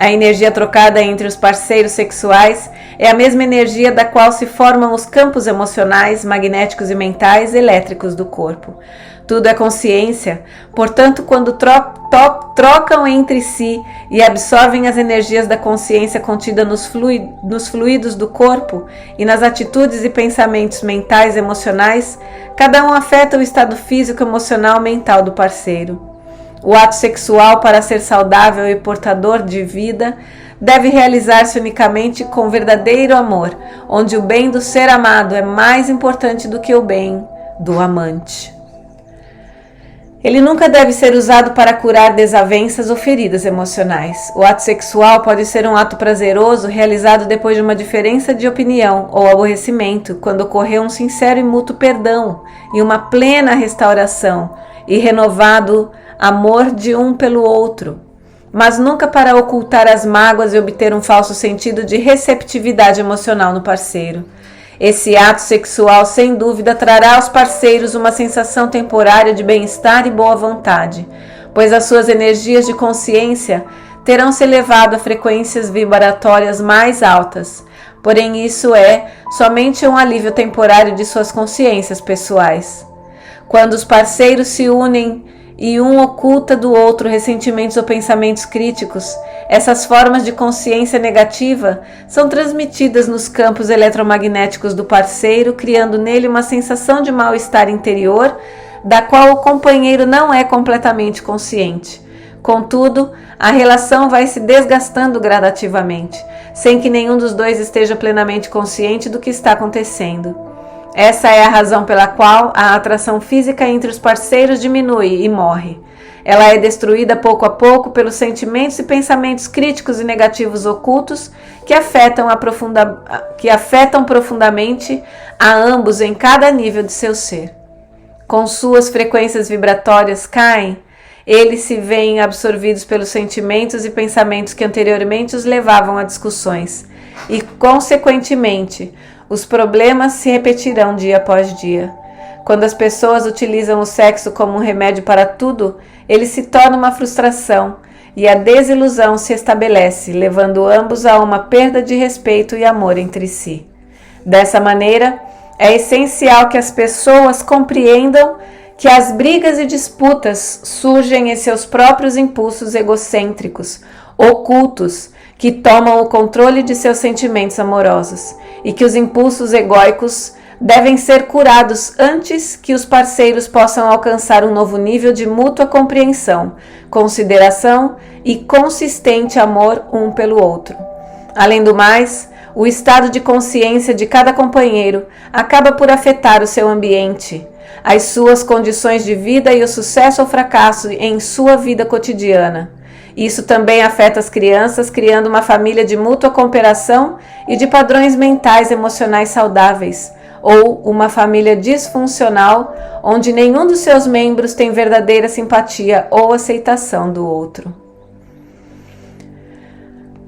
A energia trocada entre os parceiros sexuais é a mesma energia da qual se formam os campos emocionais, magnéticos e mentais elétricos do corpo. Tudo é consciência, portanto, quando trocam entre si e absorvem as energias da consciência contida nos fluidos do corpo e nas atitudes e pensamentos mentais e emocionais, cada um afeta o estado físico, emocional e mental do parceiro. O ato sexual, para ser saudável e portador de vida, deve realizar-se unicamente com verdadeiro amor, onde o bem do ser amado é mais importante do que o bem do amante. Ele nunca deve ser usado para curar desavenças ou feridas emocionais. O ato sexual pode ser um ato prazeroso realizado depois de uma diferença de opinião ou aborrecimento, quando ocorreu um sincero e mútuo perdão e uma plena restauração e renovado amor de um pelo outro, mas nunca para ocultar as mágoas e obter um falso sentido de receptividade emocional no parceiro. Esse ato sexual, sem dúvida, trará aos parceiros uma sensação temporária de bem-estar e boa vontade, pois as suas energias de consciência terão se elevado a frequências vibratórias mais altas. Porém, isso é somente um alívio temporário de suas consciências pessoais. Quando os parceiros se unem e um oculta do outro ressentimentos ou pensamentos críticos, essas formas de consciência negativa são transmitidas nos campos eletromagnéticos do parceiro, criando nele uma sensação de mal-estar interior, da qual o companheiro não é completamente consciente. Contudo, a relação vai se desgastando gradativamente, sem que nenhum dos dois esteja plenamente consciente do que está acontecendo. Essa é a razão pela qual a atração física entre os parceiros diminui e morre. Ela é destruída pouco a pouco pelos sentimentos e pensamentos críticos e negativos ocultos que afetam profundamente a ambos em cada nível de seu ser. Com suas frequências vibratórias caem, eles se veem absorvidos pelos sentimentos e pensamentos que anteriormente os levavam a discussões e, consequentemente, os problemas se repetirão dia após dia. Quando as pessoas utilizam o sexo como um remédio para tudo, ele se torna uma frustração e a desilusão se estabelece, levando ambos a uma perda de respeito e amor entre si. Dessa maneira, é essencial que as pessoas compreendam que as brigas e disputas surgem em seus próprios impulsos egocêntricos, ocultos, que tomam o controle de seus sentimentos amorosos, e que os impulsos egóicos devem ser curados antes que os parceiros possam alcançar um novo nível de mútua compreensão, consideração e consistente amor um pelo outro. Além do mais, o estado de consciência de cada companheiro acaba por afetar o seu ambiente, as suas condições de vida e o sucesso ou fracasso em sua vida cotidiana. Isso também afeta as crianças, criando uma família de mútua cooperação e de padrões mentais e emocionais saudáveis, ou uma família disfuncional, onde nenhum dos seus membros tem verdadeira simpatia ou aceitação do outro.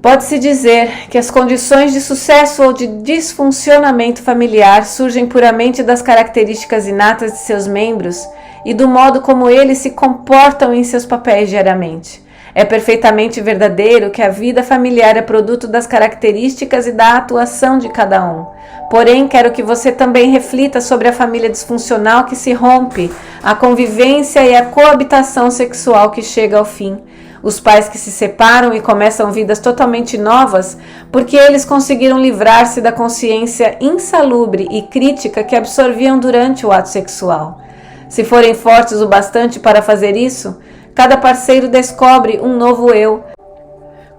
Pode-se dizer que as condições de sucesso ou de disfuncionamento familiar surgem puramente das características inatas de seus membros e do modo como eles se comportam em seus papéis diariamente. É perfeitamente verdadeiro que a vida familiar é produto das características e da atuação de cada um. Porém, quero que você também reflita sobre a família disfuncional que se rompe, a convivência e a coabitação sexual que chega ao fim. Os pais que se separam e começam vidas totalmente novas porque eles conseguiram livrar-se da consciência insalubre e crítica que absorviam durante o ato sexual. Se forem fortes o bastante para fazer isso, cada parceiro descobre um novo eu,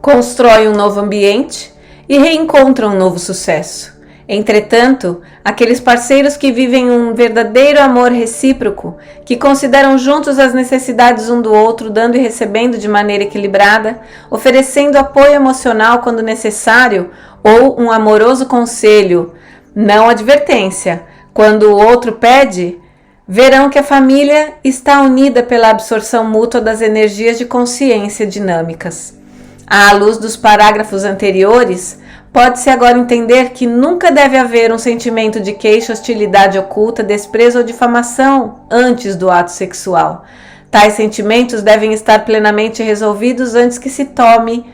constrói um novo ambiente e reencontra um novo sucesso. Entretanto, aqueles parceiros que vivem um verdadeiro amor recíproco, que consideram juntos as necessidades um do outro, dando e recebendo de maneira equilibrada, oferecendo apoio emocional quando necessário ou um amoroso conselho, não advertência, quando o outro pede, verão que a família está unida pela absorção mútua das energias de consciência dinâmicas. À luz dos parágrafos anteriores, pode-se agora entender que nunca deve haver um sentimento de queixa, hostilidade oculta, desprezo ou difamação antes do ato sexual. Tais sentimentos devem estar plenamente resolvidos antes que se tome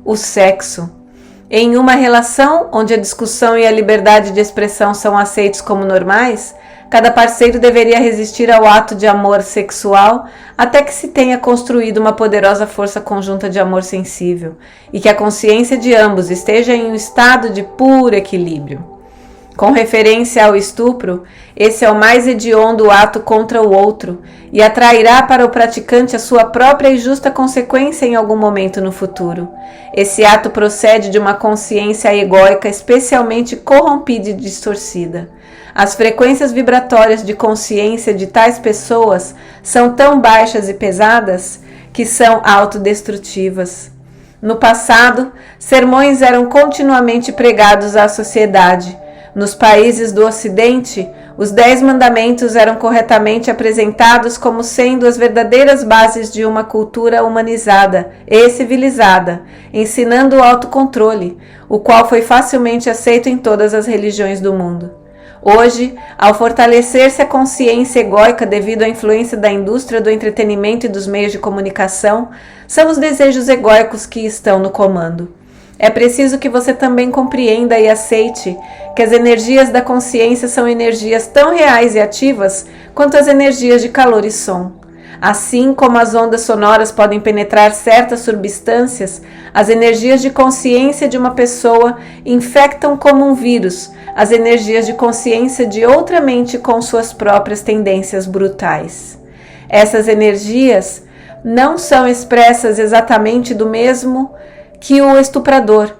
o sexo. Em uma relação onde a discussão e a liberdade de expressão são aceitos como normais, cada parceiro deveria resistir ao ato de amor sexual até que se tenha construído uma poderosa força conjunta de amor sensível e que a consciência de ambos esteja em um estado de puro equilíbrio. Com referência ao estupro, esse é o mais hediondo ato contra o outro e atrairá para o praticante a sua própria e justa consequência em algum momento no futuro. Esse ato procede de uma consciência egóica especialmente corrompida e distorcida. As frequências vibratórias de consciência de tais pessoas são tão baixas e pesadas que são autodestrutivas. No passado, sermões eram continuamente pregados à sociedade. Nos países do Ocidente, os 10 mandamentos eram corretamente apresentados como sendo as verdadeiras bases de uma cultura humanizada e civilizada, ensinando o autocontrole, o qual foi facilmente aceito em todas as religiões do mundo. Hoje, ao fortalecer-se a consciência egóica devido à influência da indústria do entretenimento e dos meios de comunicação, são os desejos egóicos que estão no comando. É preciso que você também compreenda e aceite que as energias da consciência são energias tão reais e ativas quanto as energias de calor e som. Assim como as ondas sonoras podem penetrar certas substâncias, as energias de consciência de uma pessoa infectam como um vírus as energias de consciência de outra mente com suas próprias tendências brutais. Essas energias não são expressas exatamente do mesmo que o estuprador,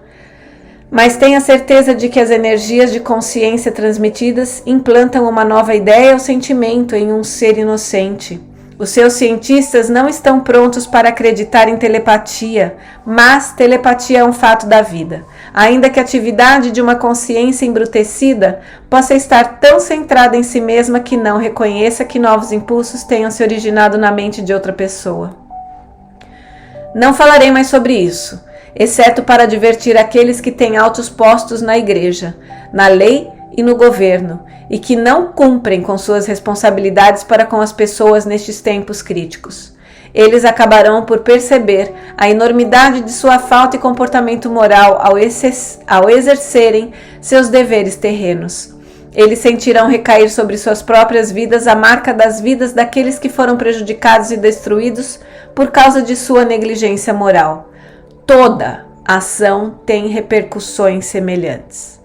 mas tenha certeza de que as energias de consciência transmitidas implantam uma nova ideia ou sentimento em um ser inocente. Os seus cientistas não estão prontos para acreditar em telepatia, mas telepatia é um fato da vida. Ainda que a atividade de uma consciência embrutecida possa estar tão centrada em si mesma que não reconheça que novos impulsos tenham se originado na mente de outra pessoa. Não falarei mais sobre isso, exceto para advertir aqueles que têm altos postos na igreja, na lei e no governo, e que não cumprem com suas responsabilidades para com as pessoas nestes tempos críticos. Eles acabarão por perceber a enormidade de sua falta e comportamento moral ao exercerem seus deveres terrenos. Eles sentirão recair sobre suas próprias vidas a marca das vidas daqueles que foram prejudicados e destruídos por causa de sua negligência moral. Toda ação tem repercussões semelhantes.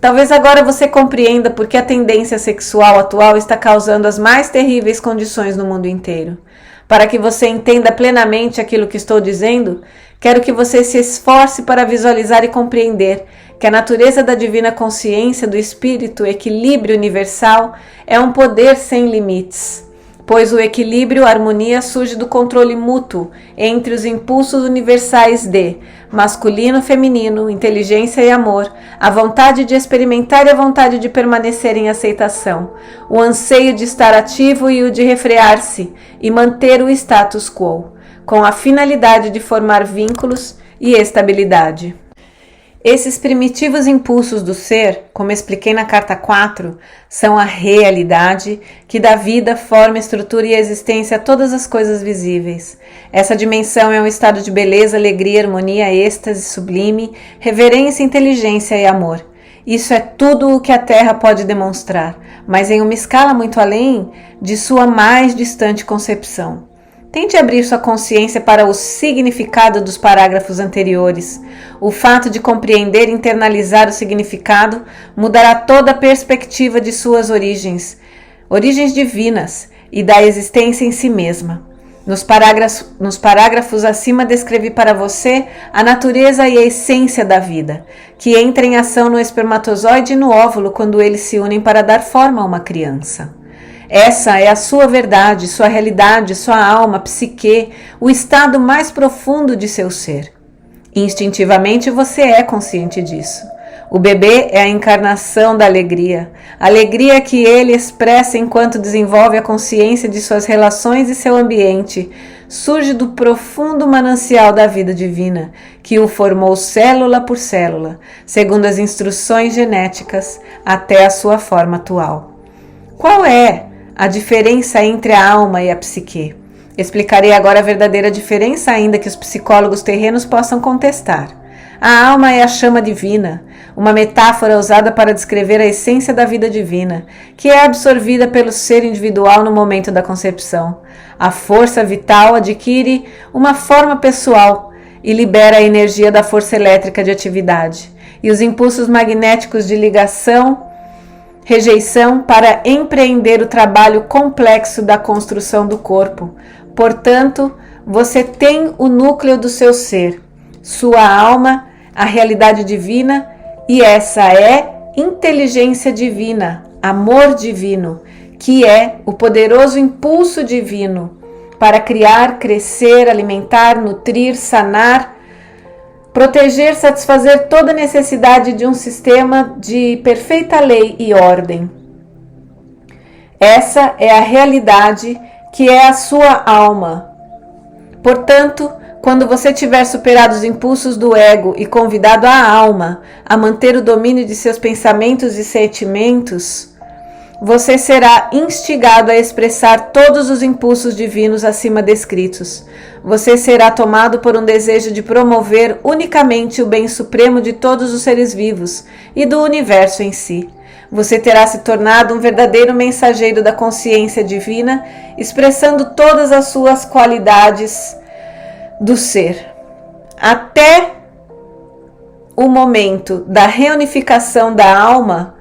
Talvez agora você compreenda por que a tendência sexual atual está causando as mais terríveis condições no mundo inteiro. Para que você entenda plenamente aquilo que estou dizendo, quero que você se esforce para visualizar e compreender que a natureza da divina consciência do Espírito, equilíbrio universal, é um poder sem limites. Pois o equilíbrio, a harmonia, surge do controle mútuo entre os impulsos universais de masculino, feminino, inteligência e amor, a vontade de experimentar e a vontade de permanecer em aceitação, o anseio de estar ativo e o de refrear-se e manter o status quo, com a finalidade de formar vínculos e estabilidade. Esses primitivos impulsos do ser, como expliquei na carta 4, são a realidade que dá vida, forma, estrutura e existência a todas as coisas visíveis. Essa dimensão é um estado de beleza, alegria, harmonia, êxtase sublime, reverência, inteligência e amor. Isso é tudo o que a Terra pode demonstrar, mas em uma escala muito além de sua mais distante concepção. Tente abrir sua consciência para o significado dos parágrafos anteriores. O fato de compreender e internalizar o significado mudará toda a perspectiva de suas origens divinas e da existência em si mesma. Nos parágrafos acima descrevi para você a natureza e a essência da vida, que entra em ação no espermatozoide e no óvulo quando eles se unem para dar forma a uma criança. Essa é a sua verdade, sua realidade, sua alma, psique, o estado mais profundo de seu ser. Instintivamente você é consciente disso. O bebê é a encarnação da alegria, a alegria que ele expressa enquanto desenvolve a consciência de suas relações e seu ambiente, surge do profundo manancial da vida divina, que o formou célula por célula, segundo as instruções genéticas, até a sua forma atual. Qual é a diferença entre a alma e a psique? Explicarei agora a verdadeira diferença, ainda que os psicólogos terrenos possam contestar. A alma é a chama divina, uma metáfora usada para descrever a essência da vida divina, que é absorvida pelo ser individual no momento da concepção. A força vital adquire uma forma pessoal e libera a energia da força elétrica de atividade, e os impulsos magnéticos de rejeição para empreender o trabalho complexo da construção do corpo. Portanto, você tem o núcleo do seu ser, sua alma, a realidade divina, e essa é inteligência divina, amor divino, que é o poderoso impulso divino para criar, crescer, alimentar, nutrir, sanar, proteger, satisfazer toda necessidade de um sistema de perfeita lei e ordem. Essa é a realidade que é a sua alma. Portanto, quando você tiver superado os impulsos do ego e convidado a alma a manter o domínio de seus pensamentos e sentimentos, você será instigado a expressar todos os impulsos divinos acima descritos. Você será tomado por um desejo de promover unicamente o bem supremo de todos os seres vivos e do universo em si. Você terá se tornado um verdadeiro mensageiro da consciência divina, expressando todas as suas qualidades do ser. Até o momento da reunificação da alma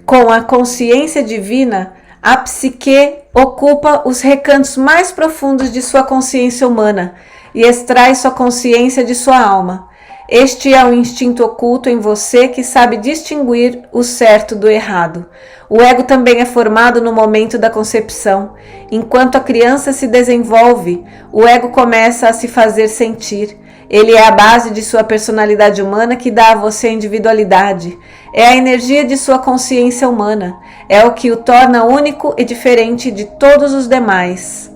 com a consciência divina, a psique ocupa os recantos mais profundos de sua consciência humana e extrai sua consciência de sua alma. Este é o instinto oculto em você que sabe distinguir o certo do errado. O ego também é formado no momento da concepção. Enquanto a criança se desenvolve, o ego começa a se fazer sentir. Ele é a base de sua personalidade humana que dá a você a individualidade. É a energia de sua consciência humana. É o que o torna único e diferente de todos os demais.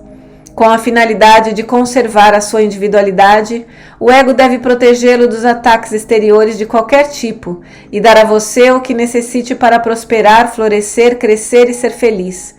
Com a finalidade de conservar a sua individualidade, o ego deve protegê-lo dos ataques exteriores de qualquer tipo e dar a você o que necessite para prosperar, florescer, crescer e ser feliz.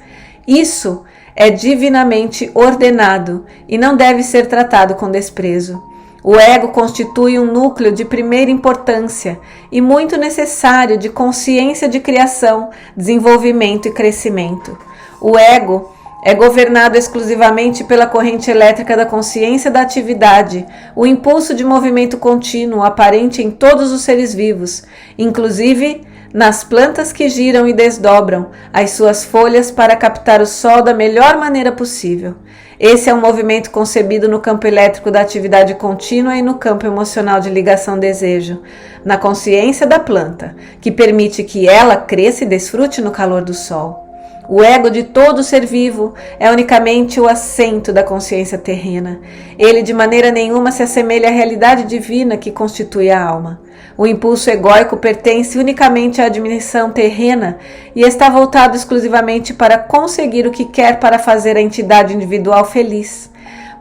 Isso é divinamente ordenado e não deve ser tratado com desprezo. O ego constitui um núcleo de primeira importância e muito necessário de consciência de criação, desenvolvimento e crescimento. O ego é governado exclusivamente pela corrente elétrica da consciência da atividade, o impulso de movimento contínuo aparente em todos os seres vivos, inclusive nas plantas que giram e desdobram as suas folhas para captar o sol da melhor maneira possível. Esse é um movimento concebido no campo elétrico da atividade contínua e no campo emocional de ligação-desejo, na consciência da planta, que permite que ela cresça e desfrute no calor do sol. O ego de todo ser vivo é unicamente o assento da consciência terrena. Ele de maneira nenhuma se assemelha à realidade divina que constitui a alma. O impulso egóico pertence unicamente à admissão terrena e está voltado exclusivamente para conseguir o que quer para fazer a entidade individual feliz,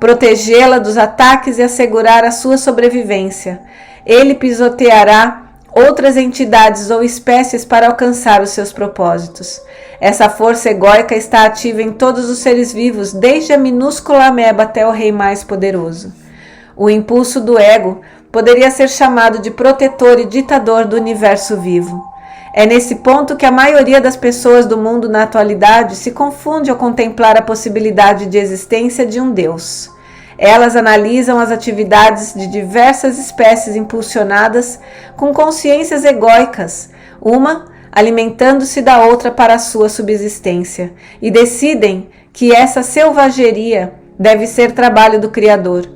protegê-la dos ataques e assegurar a sua sobrevivência. Ele pisoteará outras entidades ou espécies para alcançar os seus propósitos. Essa força egóica está ativa em todos os seres vivos, desde a minúscula ameba até o rei mais poderoso. O impulso do ego poderia ser chamado de protetor e ditador do universo vivo. É nesse ponto que a maioria das pessoas do mundo na atualidade se confunde ao contemplar a possibilidade de existência de um Deus. Elas analisam as atividades de diversas espécies impulsionadas com consciências egóicas, uma alimentando-se da outra para a sua subsistência, e decidem que essa selvageria deve ser trabalho do Criador.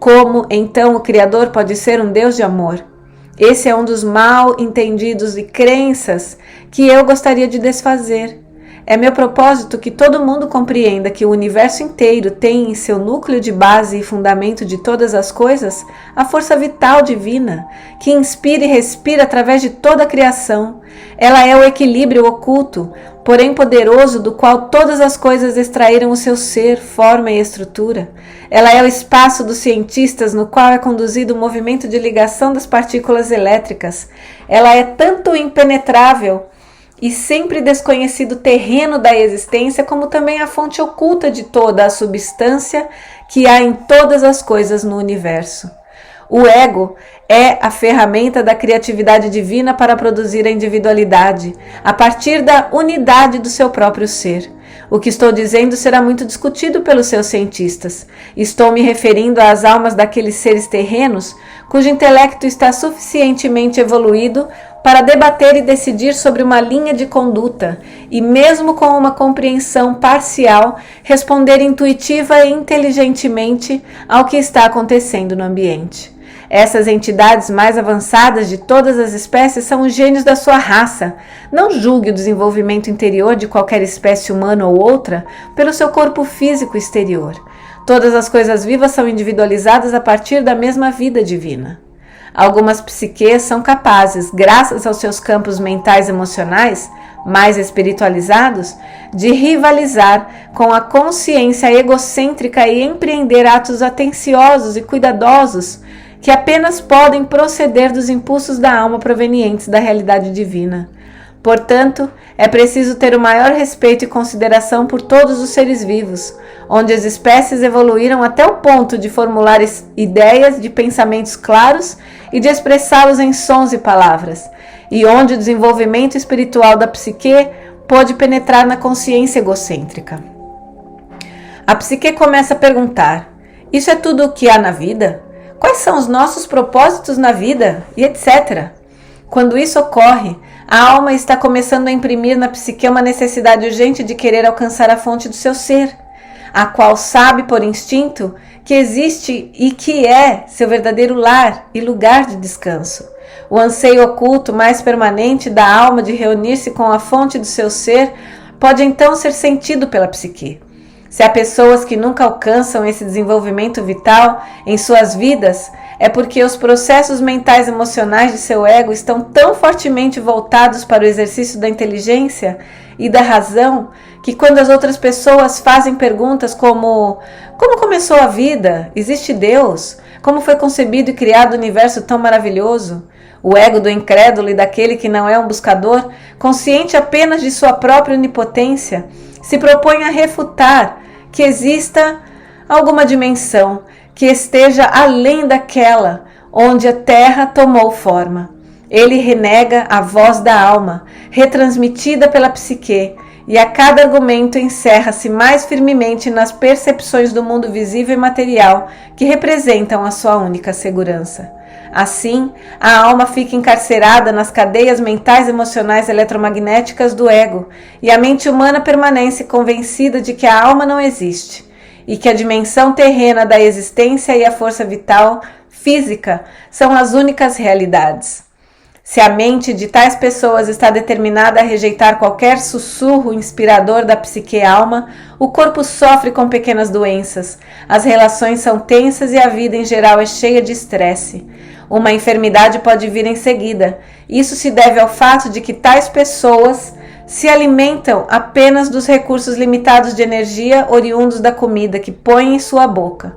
Como, então, o Criador pode ser um Deus de amor? Esse é um dos mal entendidos e crenças que eu gostaria de desfazer. É meu propósito que todo mundo compreenda que o universo inteiro tem em seu núcleo de base e fundamento de todas as coisas a força vital divina, que inspira e respira através de toda a criação. Ela é o equilíbrio oculto, porém poderoso, do qual todas as coisas extraíram o seu ser, forma e estrutura. Ela é o espaço dos cientistas, no qual é conduzido o movimento de ligação das partículas elétricas. Ela é tanto impenetrável e sempre desconhecido terreno da existência, como também a fonte oculta de toda a substância que há em todas as coisas no universo. O ego é a ferramenta da criatividade divina para produzir a individualidade, a partir da unidade do seu próprio ser. O que estou dizendo será muito discutido pelos seus cientistas. Estou me referindo às almas daqueles seres terrenos cujo intelecto está suficientemente evoluído para debater e decidir sobre uma linha de conduta e, mesmo com uma compreensão parcial, responder intuitiva e inteligentemente ao que está acontecendo no ambiente. Essas entidades mais avançadas de todas as espécies são os gênios da sua raça. Não julgue o desenvolvimento interior de qualquer espécie humana ou outra pelo seu corpo físico exterior. Todas as coisas vivas são individualizadas a partir da mesma vida divina. Algumas psiques são capazes, graças aos seus campos mentais e emocionais, mais espiritualizados, de rivalizar com a consciência egocêntrica e empreender atos atenciosos e cuidadosos que apenas podem proceder dos impulsos da alma provenientes da realidade divina. Portanto, é preciso ter o maior respeito e consideração por todos os seres vivos, onde as espécies evoluíram até o ponto de formular ideias de pensamentos claros e de expressá-los em sons e palavras, e onde o desenvolvimento espiritual da psique pode penetrar na consciência egocêntrica. A psique começa a perguntar: isso é tudo o que há na vida? Quais são os nossos propósitos na vida? E etc. Quando isso ocorre, a alma está começando a imprimir na psique uma necessidade urgente de querer alcançar a fonte do seu ser, a qual sabe por instinto que existe e que é seu verdadeiro lar e lugar de descanso. O anseio oculto mais permanente da alma de reunir-se com a fonte do seu ser pode então ser sentido pela psique. Se há pessoas que nunca alcançam esse desenvolvimento vital em suas vidas, é porque os processos mentais e emocionais de seu ego estão tão fortemente voltados para o exercício da inteligência e da razão que quando as outras pessoas fazem perguntas como começou a vida? Existe Deus? Como foi concebido e criado o universo tão maravilhoso? O ego do incrédulo e daquele que não é um buscador, consciente apenas de sua própria onipotência, se propõe a refutar que exista alguma dimensão que esteja além daquela onde a Terra tomou forma. Ele renega a voz da alma, retransmitida pela psique, e a cada argumento encerra-se mais firmemente nas percepções do mundo visível e material que representam a sua única segurança. Assim, a alma fica encarcerada nas cadeias mentais, emocionais, eletromagnéticas do ego, e a mente humana permanece convencida de que a alma não existe, e que a dimensão terrena da existência e a força vital, física, são as únicas realidades. Se a mente de tais pessoas está determinada a rejeitar qualquer sussurro inspirador da psique-alma, o corpo sofre com pequenas doenças, as relações são tensas e a vida em geral é cheia de estresse. Uma enfermidade pode vir em seguida. Isso se deve ao fato de que tais pessoas se alimentam apenas dos recursos limitados de energia oriundos da comida que põem em sua boca.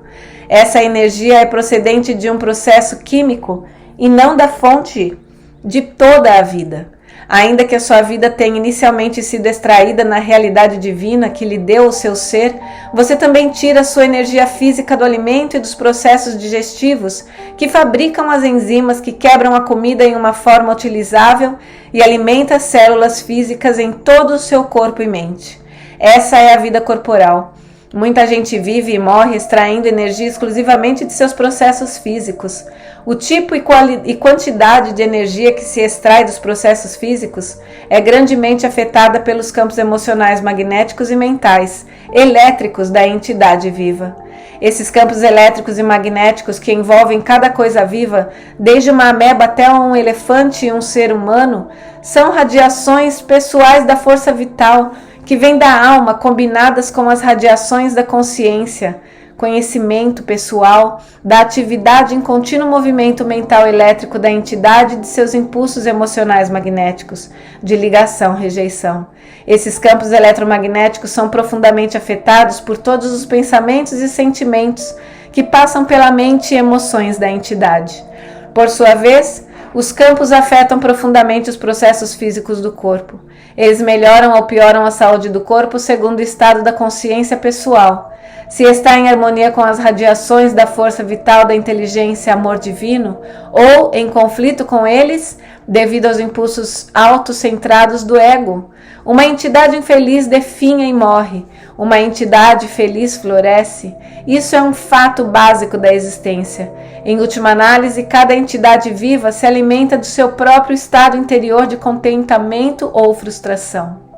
Essa energia é procedente de um processo químico e não da fonte de toda a vida. Ainda que a sua vida tenha inicialmente sido extraída na realidade divina que lhe deu o seu ser, você também tira sua energia física do alimento e dos processos digestivos que fabricam as enzimas que quebram a comida em uma forma utilizável e alimenta as células físicas em todo o seu corpo e mente. Essa é a vida corporal. Muita gente vive e morre extraindo energia exclusivamente de seus processos físicos. O tipo e quantidade de energia que se extrai dos processos físicos é grandemente afetada pelos campos emocionais, magnéticos e mentais, elétricos da entidade viva. Esses campos elétricos e magnéticos que envolvem cada coisa viva, desde uma ameba até um elefante e um ser humano, são radiações pessoais da força vital, que vêm da alma combinadas com as radiações da consciência, conhecimento pessoal, da atividade em contínuo movimento mental elétrico da entidade e de seus impulsos emocionais magnéticos, de ligação, rejeição. Esses campos eletromagnéticos são profundamente afetados por todos os pensamentos e sentimentos que passam pela mente e emoções da entidade. Por sua vez, os campos afetam profundamente os processos físicos do corpo. Eles melhoram ou pioram a saúde do corpo segundo o estado da consciência pessoal. Se está em harmonia com as radiações da força vital da inteligência amor divino, ou em conflito com eles, devido aos impulsos autocentrados do ego. Uma entidade infeliz definha e morre. Uma entidade feliz floresce. Isso é um fato básico da existência. Em última análise, cada entidade viva se alimenta do seu próprio estado interior de contentamento ou frustração.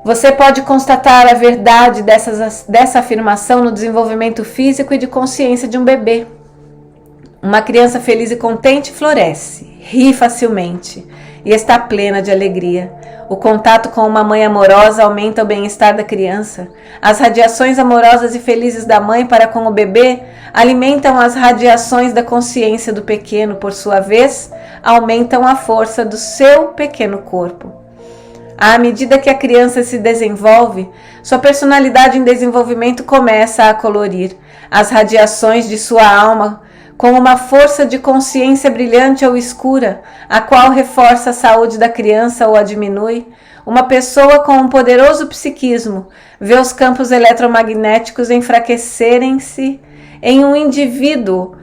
Você pode constatar a verdade dessa afirmação no desenvolvimento físico e de consciência de um bebê. Uma criança feliz e contente floresce, ri facilmente e está plena de alegria. O contato com uma mãe amorosa aumenta o bem-estar da criança. As radiações amorosas e felizes da mãe para com o bebê alimentam as radiações da consciência do pequeno, por sua vez, aumentam a força do seu pequeno corpo. À medida que a criança se desenvolve, sua personalidade em desenvolvimento começa a colorir. As radiações de sua alma com uma força de consciência brilhante ou escura, a qual reforça a saúde da criança ou a diminui. Uma pessoa com um poderoso psiquismo vê os campos eletromagnéticos enfraquecerem-se em um indivíduo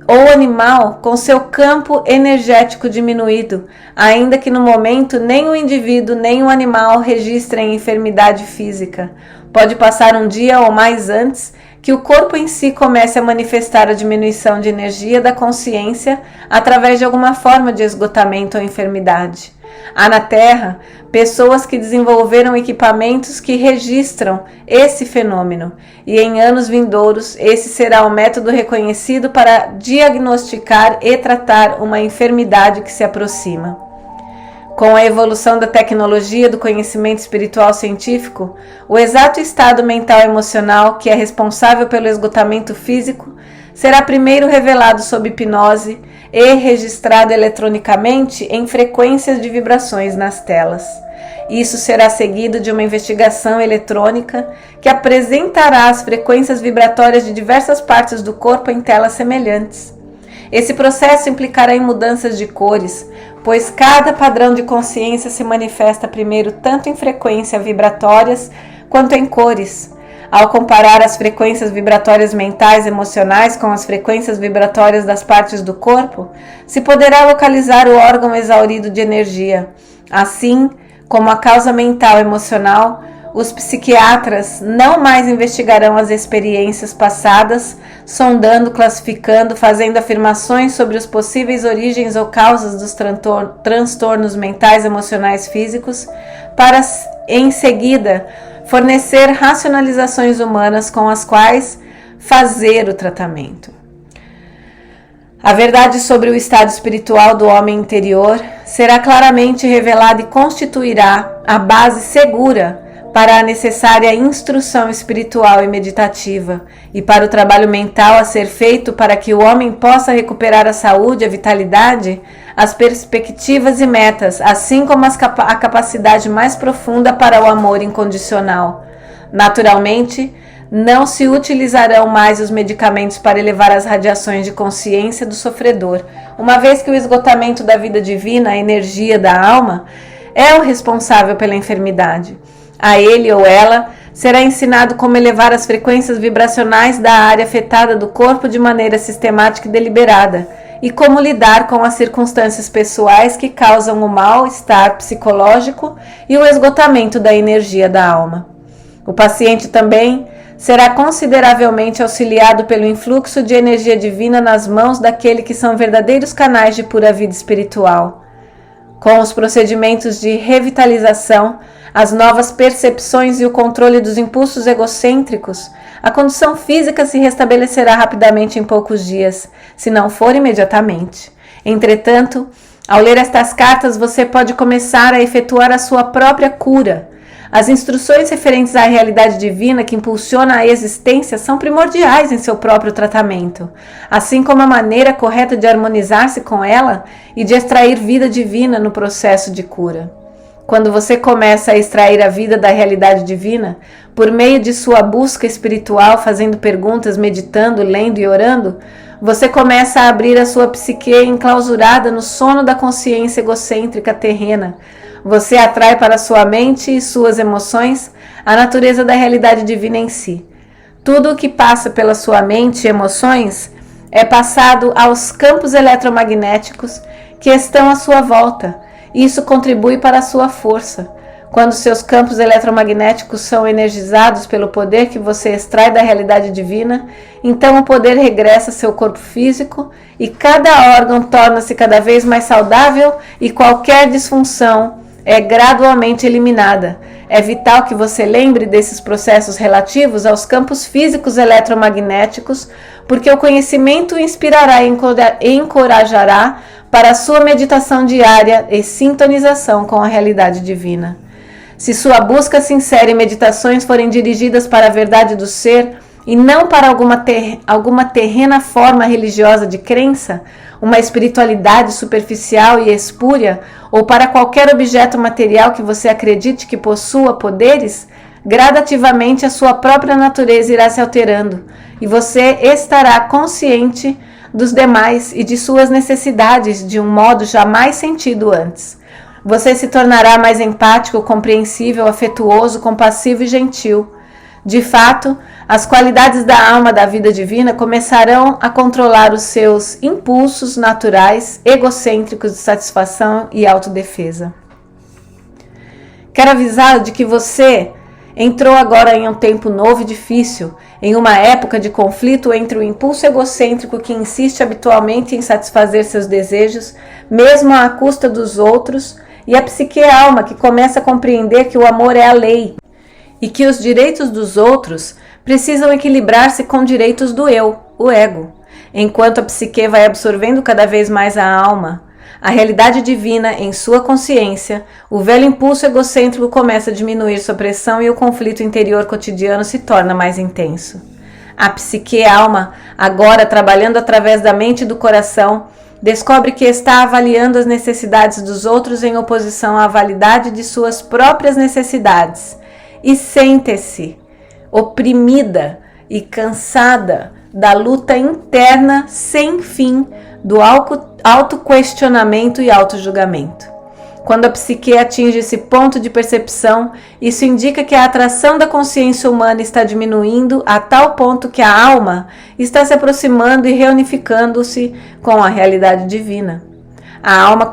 ou animal com seu campo energético diminuído, ainda que no momento nem o indivíduo nem o animal registrem enfermidade física. Pode passar um dia ou mais antes que o corpo em si comece a manifestar a diminuição de energia da consciência através de alguma forma de esgotamento ou enfermidade. Há na Terra pessoas que desenvolveram equipamentos que registram esse fenômeno, e em anos vindouros esse será o método reconhecido para diagnosticar e tratar uma enfermidade que se aproxima. Com a evolução da tecnologia do conhecimento espiritual científico, o exato estado mental e emocional que é responsável pelo esgotamento físico será primeiro revelado sob hipnose e registrado eletronicamente em frequências de vibrações nas telas. Isso será seguido de uma investigação eletrônica que apresentará as frequências vibratórias de diversas partes do corpo em telas semelhantes. Esse processo implicará em mudanças de cores, pois cada padrão de consciência se manifesta primeiro tanto em frequências vibratórias quanto em cores. Ao comparar as frequências vibratórias mentais e emocionais com as frequências vibratórias das partes do corpo, se poderá localizar o órgão exaurido de energia. Assim, como a causa mental e emocional, os psiquiatras não mais investigarão as experiências passadas, sondando, classificando, fazendo afirmações sobre as possíveis origens ou causas dos transtornos mentais, emocionais, físicos, para, em seguida, fornecer racionalizações humanas com as quais fazer o tratamento. A verdade sobre o estado espiritual do homem interior será claramente revelada e constituirá a base segura para a necessária instrução espiritual e meditativa e para o trabalho mental a ser feito para que o homem possa recuperar a saúde, a vitalidade, as perspectivas e metas, assim como a capacidade mais profunda para o amor incondicional. Naturalmente, não se utilizarão mais os medicamentos para elevar as radiações de consciência do sofredor, uma vez que o esgotamento da vida divina, a energia da alma, é o responsável pela enfermidade. A ele ou ela será ensinado como elevar as frequências vibracionais da área afetada do corpo de maneira sistemática e deliberada, e como lidar com as circunstâncias pessoais que causam o mal-estar psicológico e o esgotamento da energia da alma. O paciente também será consideravelmente auxiliado pelo influxo de energia divina nas mãos daquele que são verdadeiros canais de pura vida espiritual. Com os procedimentos de revitalização, as novas percepções e o controle dos impulsos egocêntricos, a condição física se restabelecerá rapidamente em poucos dias, se não for imediatamente. Entretanto, ao ler estas cartas, você pode começar a efetuar a sua própria cura. As instruções referentes à realidade divina que impulsiona a existência são primordiais em seu próprio tratamento, assim como a maneira correta de harmonizar-se com ela e de extrair vida divina no processo de cura. Quando você começa a extrair a vida da realidade divina, por meio de sua busca espiritual, fazendo perguntas, meditando, lendo e orando, você começa a abrir a sua psique enclausurada no sono da consciência egocêntrica terrena. Você atrai para sua mente e suas emoções a natureza da realidade divina em si. Tudo o que passa pela sua mente e emoções é passado aos campos eletromagnéticos que estão à sua volta. Isso contribui para a sua força. Quando seus campos eletromagnéticos são energizados pelo poder que você extrai da realidade divina, então o poder regressa a seu corpo físico e cada órgão torna-se cada vez mais saudável e qualquer disfunção é gradualmente eliminada. É vital que você lembre desses processos relativos aos campos físicos eletromagnéticos, porque o conhecimento o inspirará e encorajará para a sua meditação diária e sintonização com a realidade divina. Se sua busca sincera e meditações forem dirigidas para a verdade do ser e não para alguma terrena forma religiosa de crença, uma espiritualidade superficial e espúria, ou para qualquer objeto material que você acredite que possua poderes, gradativamente a sua própria natureza irá se alterando e você estará consciente dos demais e de suas necessidades de um modo jamais sentido antes. Você se tornará mais empático, compreensível, afetuoso, compassivo e gentil. De fato, as qualidades da alma da vida divina começarão a controlar os seus impulsos naturais, egocêntricos de satisfação e autodefesa. Quero avisá-lo de que você entrou agora em um tempo novo e difícil, em uma época de conflito entre o impulso egocêntrico que insiste habitualmente em satisfazer seus desejos, mesmo à custa dos outros, e a psique-alma que começa a compreender que o amor é a lei e que os direitos dos outros precisam equilibrar-se com direitos do eu, o ego. Enquanto a psique vai absorvendo cada vez mais a alma, a realidade divina em sua consciência, o velho impulso egocêntrico começa a diminuir sua pressão e o conflito interior cotidiano se torna mais intenso. A psique-alma, agora trabalhando através da mente e do coração, descobre que está avaliando as necessidades dos outros em oposição à validade de suas próprias necessidades e sente-se oprimida e cansada da luta interna sem fim do autoquestionamento e autojulgamento. Quando a psique atinge esse ponto de percepção, isso indica que a atração da consciência humana está diminuindo a tal ponto que a alma está se aproximando e reunificando-se com a realidade divina. A alma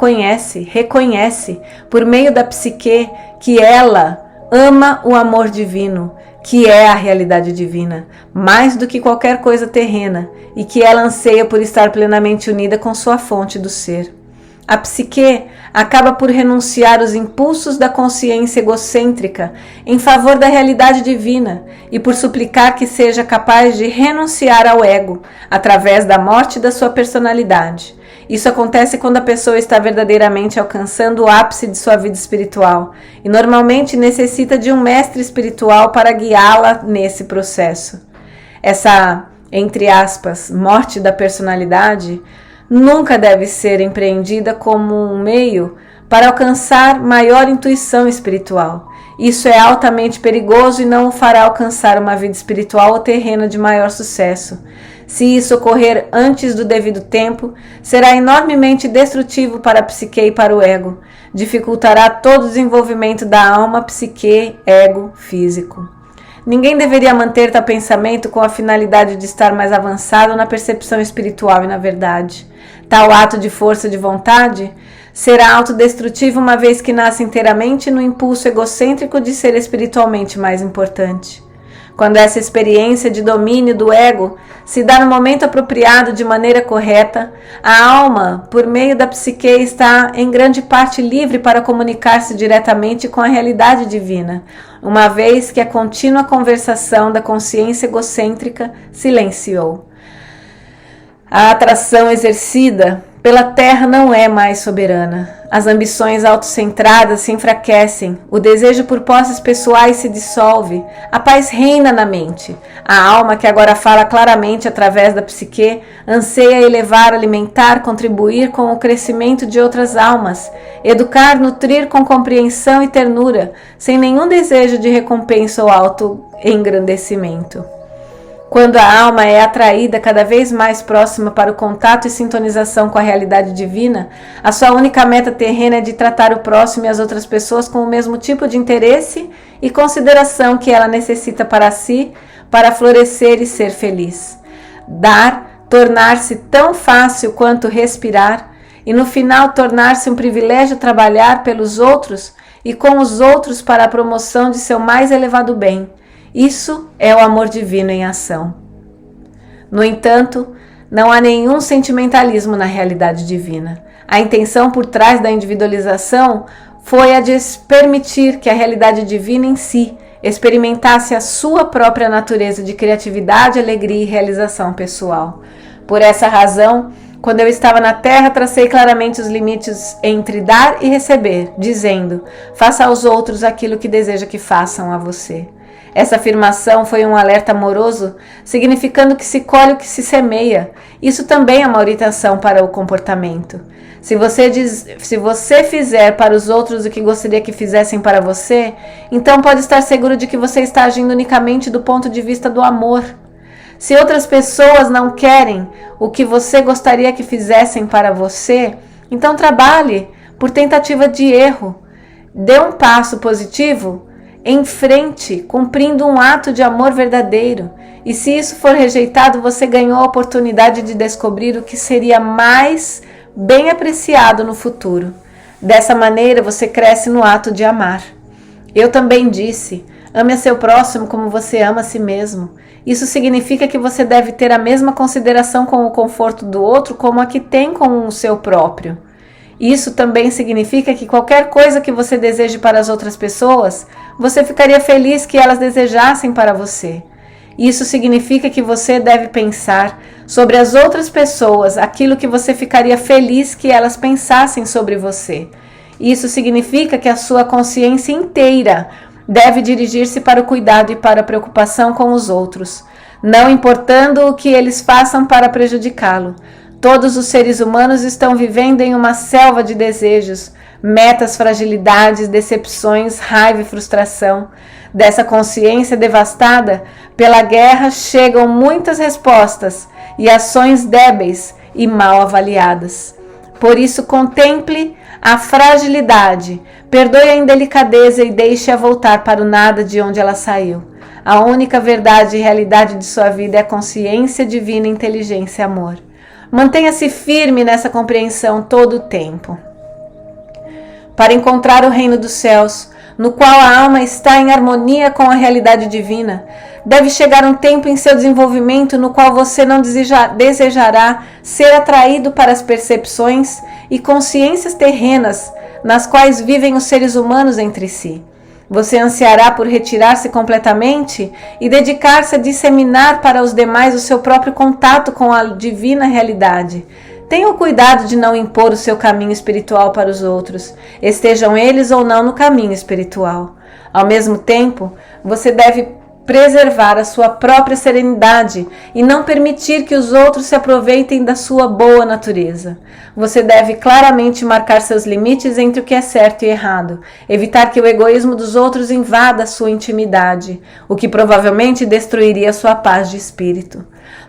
reconhece, por meio da psique, que ela ama o amor divino, que é a realidade divina, mais do que qualquer coisa terrena, e que ela anseia por estar plenamente unida com sua fonte do ser. A psique acaba por renunciar aos impulsos da consciência egocêntrica em favor da realidade divina e por suplicar que seja capaz de renunciar ao ego através da morte da sua personalidade. Isso acontece quando a pessoa está verdadeiramente alcançando o ápice de sua vida espiritual e normalmente necessita de um mestre espiritual para guiá-la nesse processo. Essa, entre aspas, morte da personalidade nunca deve ser empreendida como um meio para alcançar maior intuição espiritual. Isso é altamente perigoso e não o fará alcançar uma vida espiritual ou terrena de maior sucesso. Se isso ocorrer antes do devido tempo, será enormemente destrutivo para a psique e para o ego. Dificultará todo o desenvolvimento da alma, psique, ego, físico. Ninguém deveria manter tal pensamento com a finalidade de estar mais avançado na percepção espiritual e na verdade. Tal ato de força de vontade será autodestrutivo uma vez que nasce inteiramente no impulso egocêntrico de ser espiritualmente mais importante. Quando essa experiência de domínio do ego se dá no momento apropriado de maneira correta, a alma, por meio da psique, está em grande parte livre para comunicar-se diretamente com a realidade divina, uma vez que a contínua conversação da consciência egocêntrica silenciou. A atração exercida pela terra não é mais soberana. As ambições autocentradas se enfraquecem, o desejo por posses pessoais se dissolve, a paz reina na mente. A alma, que agora fala claramente através da psique, anseia elevar, alimentar, contribuir com o crescimento de outras almas, educar, nutrir com compreensão e ternura, sem nenhum desejo de recompensa ou autoengrandecimento. Quando a alma é atraída cada vez mais próxima para o contato e sintonização com a realidade divina, a sua única meta terrena é de tratar o próximo e as outras pessoas com o mesmo tipo de interesse e consideração que ela necessita para si, para florescer e ser feliz. Dar, tornar-se tão fácil quanto respirar, e no final tornar-se um privilégio trabalhar pelos outros e com os outros para a promoção de seu mais elevado bem. Isso é o amor divino em ação. No entanto, não há nenhum sentimentalismo na realidade divina. A intenção por trás da individualização foi a de permitir que a realidade divina em si experimentasse a sua própria natureza de criatividade, alegria e realização pessoal. Por essa razão, quando eu estava na Terra, tracei claramente os limites entre dar e receber, dizendo: faça aos outros aquilo que deseja que façam a você. Essa afirmação foi um alerta amoroso, significando que se colhe o que se semeia. Isso também é uma orientação para o comportamento. Se você fizer para os outros o que gostaria que fizessem para você, então pode estar seguro de que você está agindo unicamente do ponto de vista do amor. Se outras pessoas não querem o que você gostaria que fizessem para você, então trabalhe por tentativa de erro. Dê um passo positivo em frente, cumprindo um ato de amor verdadeiro. E se isso for rejeitado, você ganhou a oportunidade de descobrir o que seria mais bem apreciado no futuro. Dessa maneira, você cresce no ato de amar. Eu também disse: ame a seu próximo como você ama a si mesmo. Isso significa que você deve ter a mesma consideração com o conforto do outro como a que tem com o seu próprio. Isso também significa que qualquer coisa que você deseje para as outras pessoas, você ficaria feliz que elas desejassem para você. Isso significa que você deve pensar sobre as outras pessoas aquilo que você ficaria feliz que elas pensassem sobre você. Isso significa que a sua consciência inteira deve dirigir-se para o cuidado e para a preocupação com os outros. não importando o que eles façam para prejudicá-lo. Todos os seres humanos estão vivendo em uma selva de desejos, metas, fragilidades, decepções, raiva e frustração. Dessa consciência devastada pela guerra chegam muitas respostas e ações débeis e mal avaliadas. Por isso, contemple a fragilidade, perdoe a indelicadeza e deixe-a voltar para o nada de onde ela saiu. A única verdade e realidade de sua vida é a consciência divina, inteligência e amor. Mantenha-se firme nessa compreensão todo o tempo. Para encontrar o reino dos céus, no qual a alma está em harmonia com a realidade divina, deve chegar um tempo em seu desenvolvimento no qual você não desejará ser atraído para as percepções e consciências terrenas nas quais vivem os seres humanos entre si. Você ansiará por retirar-se completamente e dedicar-se a disseminar para os demais o seu próprio contato com a divina realidade. Tenha o cuidado de não impor o seu caminho espiritual para os outros, estejam eles ou não no caminho espiritual. Ao mesmo tempo, você deve preservar a sua própria serenidade e não permitir que os outros se aproveitem da sua boa natureza. Você deve claramente marcar seus limites entre o que é certo e errado, evitar que o egoísmo dos outros invada a sua intimidade, o que provavelmente destruiria sua paz de espírito.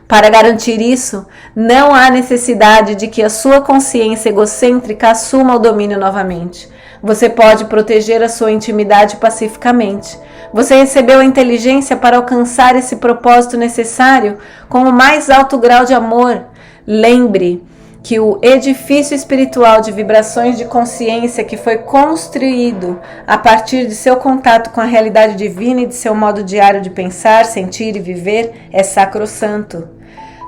Para garantir isso, não há necessidade de que a sua consciência egocêntrica assuma o domínio novamente. Você pode proteger a sua intimidade pacificamente. Você recebeu a inteligência para alcançar esse propósito necessário com o mais alto grau de amor. Lembre que o edifício espiritual de vibrações de consciência que foi construído a partir de seu contato com a realidade divina e de seu modo diário de pensar, sentir e viver é sacrossanto.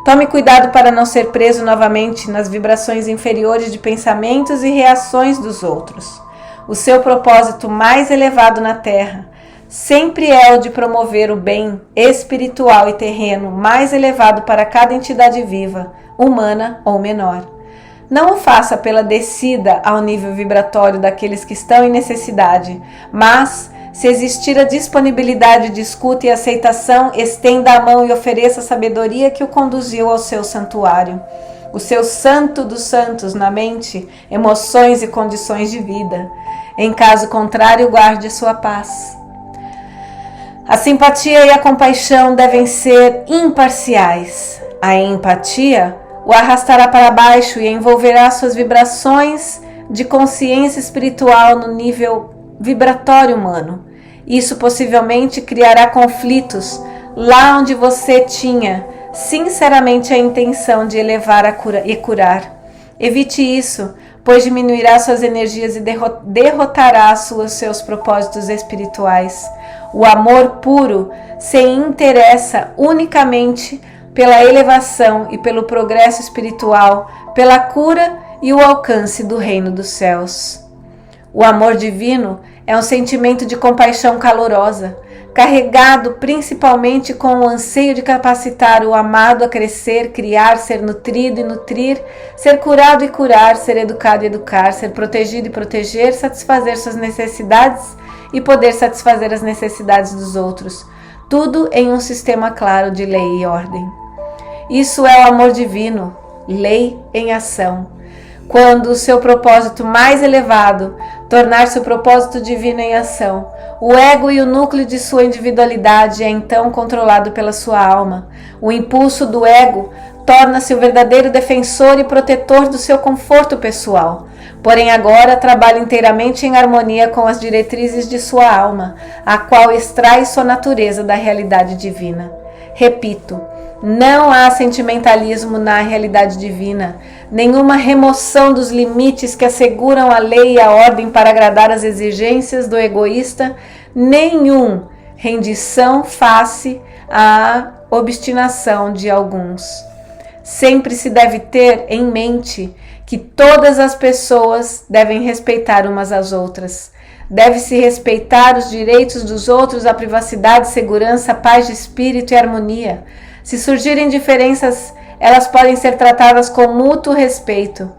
Tome cuidado para não ser preso novamente nas vibrações inferiores de pensamentos e reações dos outros. O seu propósito mais elevado na Terra sempre é o de promover o bem espiritual e terreno mais elevado para cada entidade viva, humana ou menor. Não o faça pela descida ao nível vibratório daqueles que estão em necessidade, mas, se existir a disponibilidade de escuta e aceitação, estenda a mão e ofereça a sabedoria que o conduziu ao seu santuário, o seu santo dos santos na mente, emoções e condições de vida. Em caso contrário, guarde a sua paz. A simpatia e a compaixão devem ser imparciais. A empatia o arrastará para baixo e envolverá suas vibrações de consciência espiritual no nível vibratório humano. Isso possivelmente criará conflitos lá onde você tinha sinceramente a intenção de elevar e curar. Evite isso, pois diminuirá suas energias e derrotará seus propósitos espirituais. O amor puro se interessa unicamente pela elevação e pelo progresso espiritual, pela cura e o alcance do reino dos céus. O amor divino é um sentimento de compaixão calorosa, carregado principalmente com o anseio de capacitar o amado a crescer, criar, ser nutrido e nutrir, ser curado e curar, ser educado e educar, ser protegido e proteger, satisfazer suas necessidades e poder satisfazer as necessidades dos outros, tudo em um sistema claro de lei e ordem. Isso é o amor divino, lei em ação. Quando o seu propósito mais elevado tornar-se o propósito divino em ação, o ego e o núcleo de sua individualidade é então controlado pela sua alma. O impulso do ego torna-se o verdadeiro defensor e protetor do seu conforto pessoal. Porém agora trabalha inteiramente em harmonia com as diretrizes de sua alma, a qual extrai sua natureza da realidade divina. Repito, não há sentimentalismo na realidade divina, nenhuma remoção dos limites que asseguram a lei e a ordem para agradar às exigências do egoísta, nenhum rendição face à obstinação de alguns. Sempre se deve ter em mente que todas as pessoas devem respeitar umas às outras. Deve-se respeitar os direitos dos outros, a privacidade, segurança, paz de espírito e harmonia. Se surgirem diferenças, elas podem ser tratadas com mútuo respeito.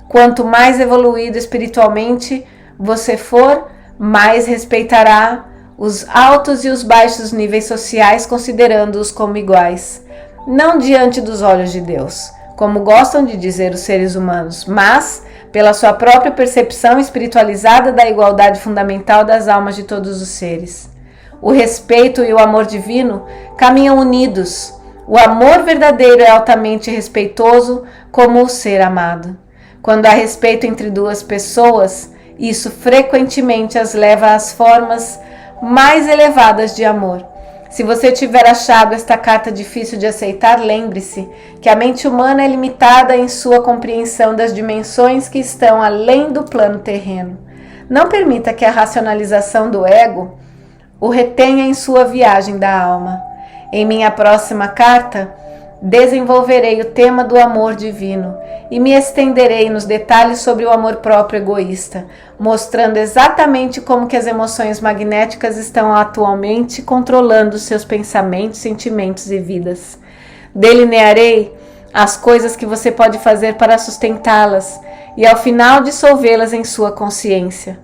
Quanto mais evoluído espiritualmente você for, mais respeitará os altos e os baixos níveis sociais, considerando-os como iguais, não diante dos olhos de Deus, como gostam de dizer os seres humanos, mas pela sua própria percepção espiritualizada da igualdade fundamental das almas de todos os seres. O respeito e o amor divino caminham unidos. O amor verdadeiro é altamente respeitoso como o ser amado. Quando há respeito entre duas pessoas, isso frequentemente as leva às formas mais elevadas de amor. Se você tiver achado esta carta difícil de aceitar, lembre-se que a mente humana é limitada em sua compreensão das dimensões que estão além do plano terreno. Não permita que a racionalização do ego o retenha em sua viagem da alma. Em minha próxima carta, desenvolverei o tema do amor divino e me estenderei nos detalhes sobre o amor próprio egoísta, mostrando exatamente como que as emoções magnéticas estão atualmente controlando seus pensamentos, sentimentos e vidas. Delinearei as coisas que você pode fazer para sustentá-las e ao final dissolvê-las em sua consciência.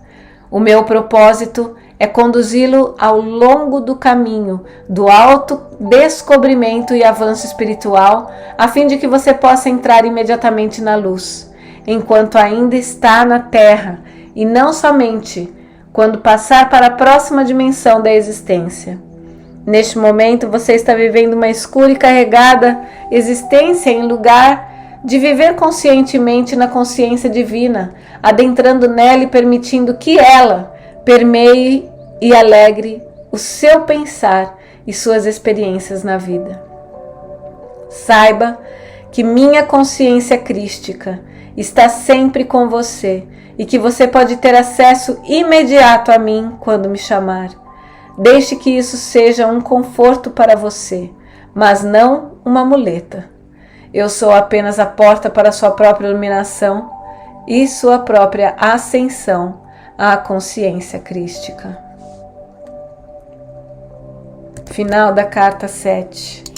O meu propósito é conduzi-lo ao longo do caminho do autodescobrimento e avanço espiritual, a fim de que você possa entrar imediatamente na luz, enquanto ainda está na Terra, e não somente quando passar para a próxima dimensão da existência. Neste momento, você está vivendo uma escura e carregada existência em lugar de viver conscientemente na consciência divina, adentrando nela e permitindo que ela permeie e alegre o seu pensar e suas experiências na vida. Saiba que minha consciência crística está sempre com você e que você pode ter acesso imediato a mim quando me chamar. Deixe que isso seja um conforto para você, mas não uma muleta. Eu sou apenas a porta para sua própria iluminação e sua própria ascensão à consciência crística. Final da carta 7.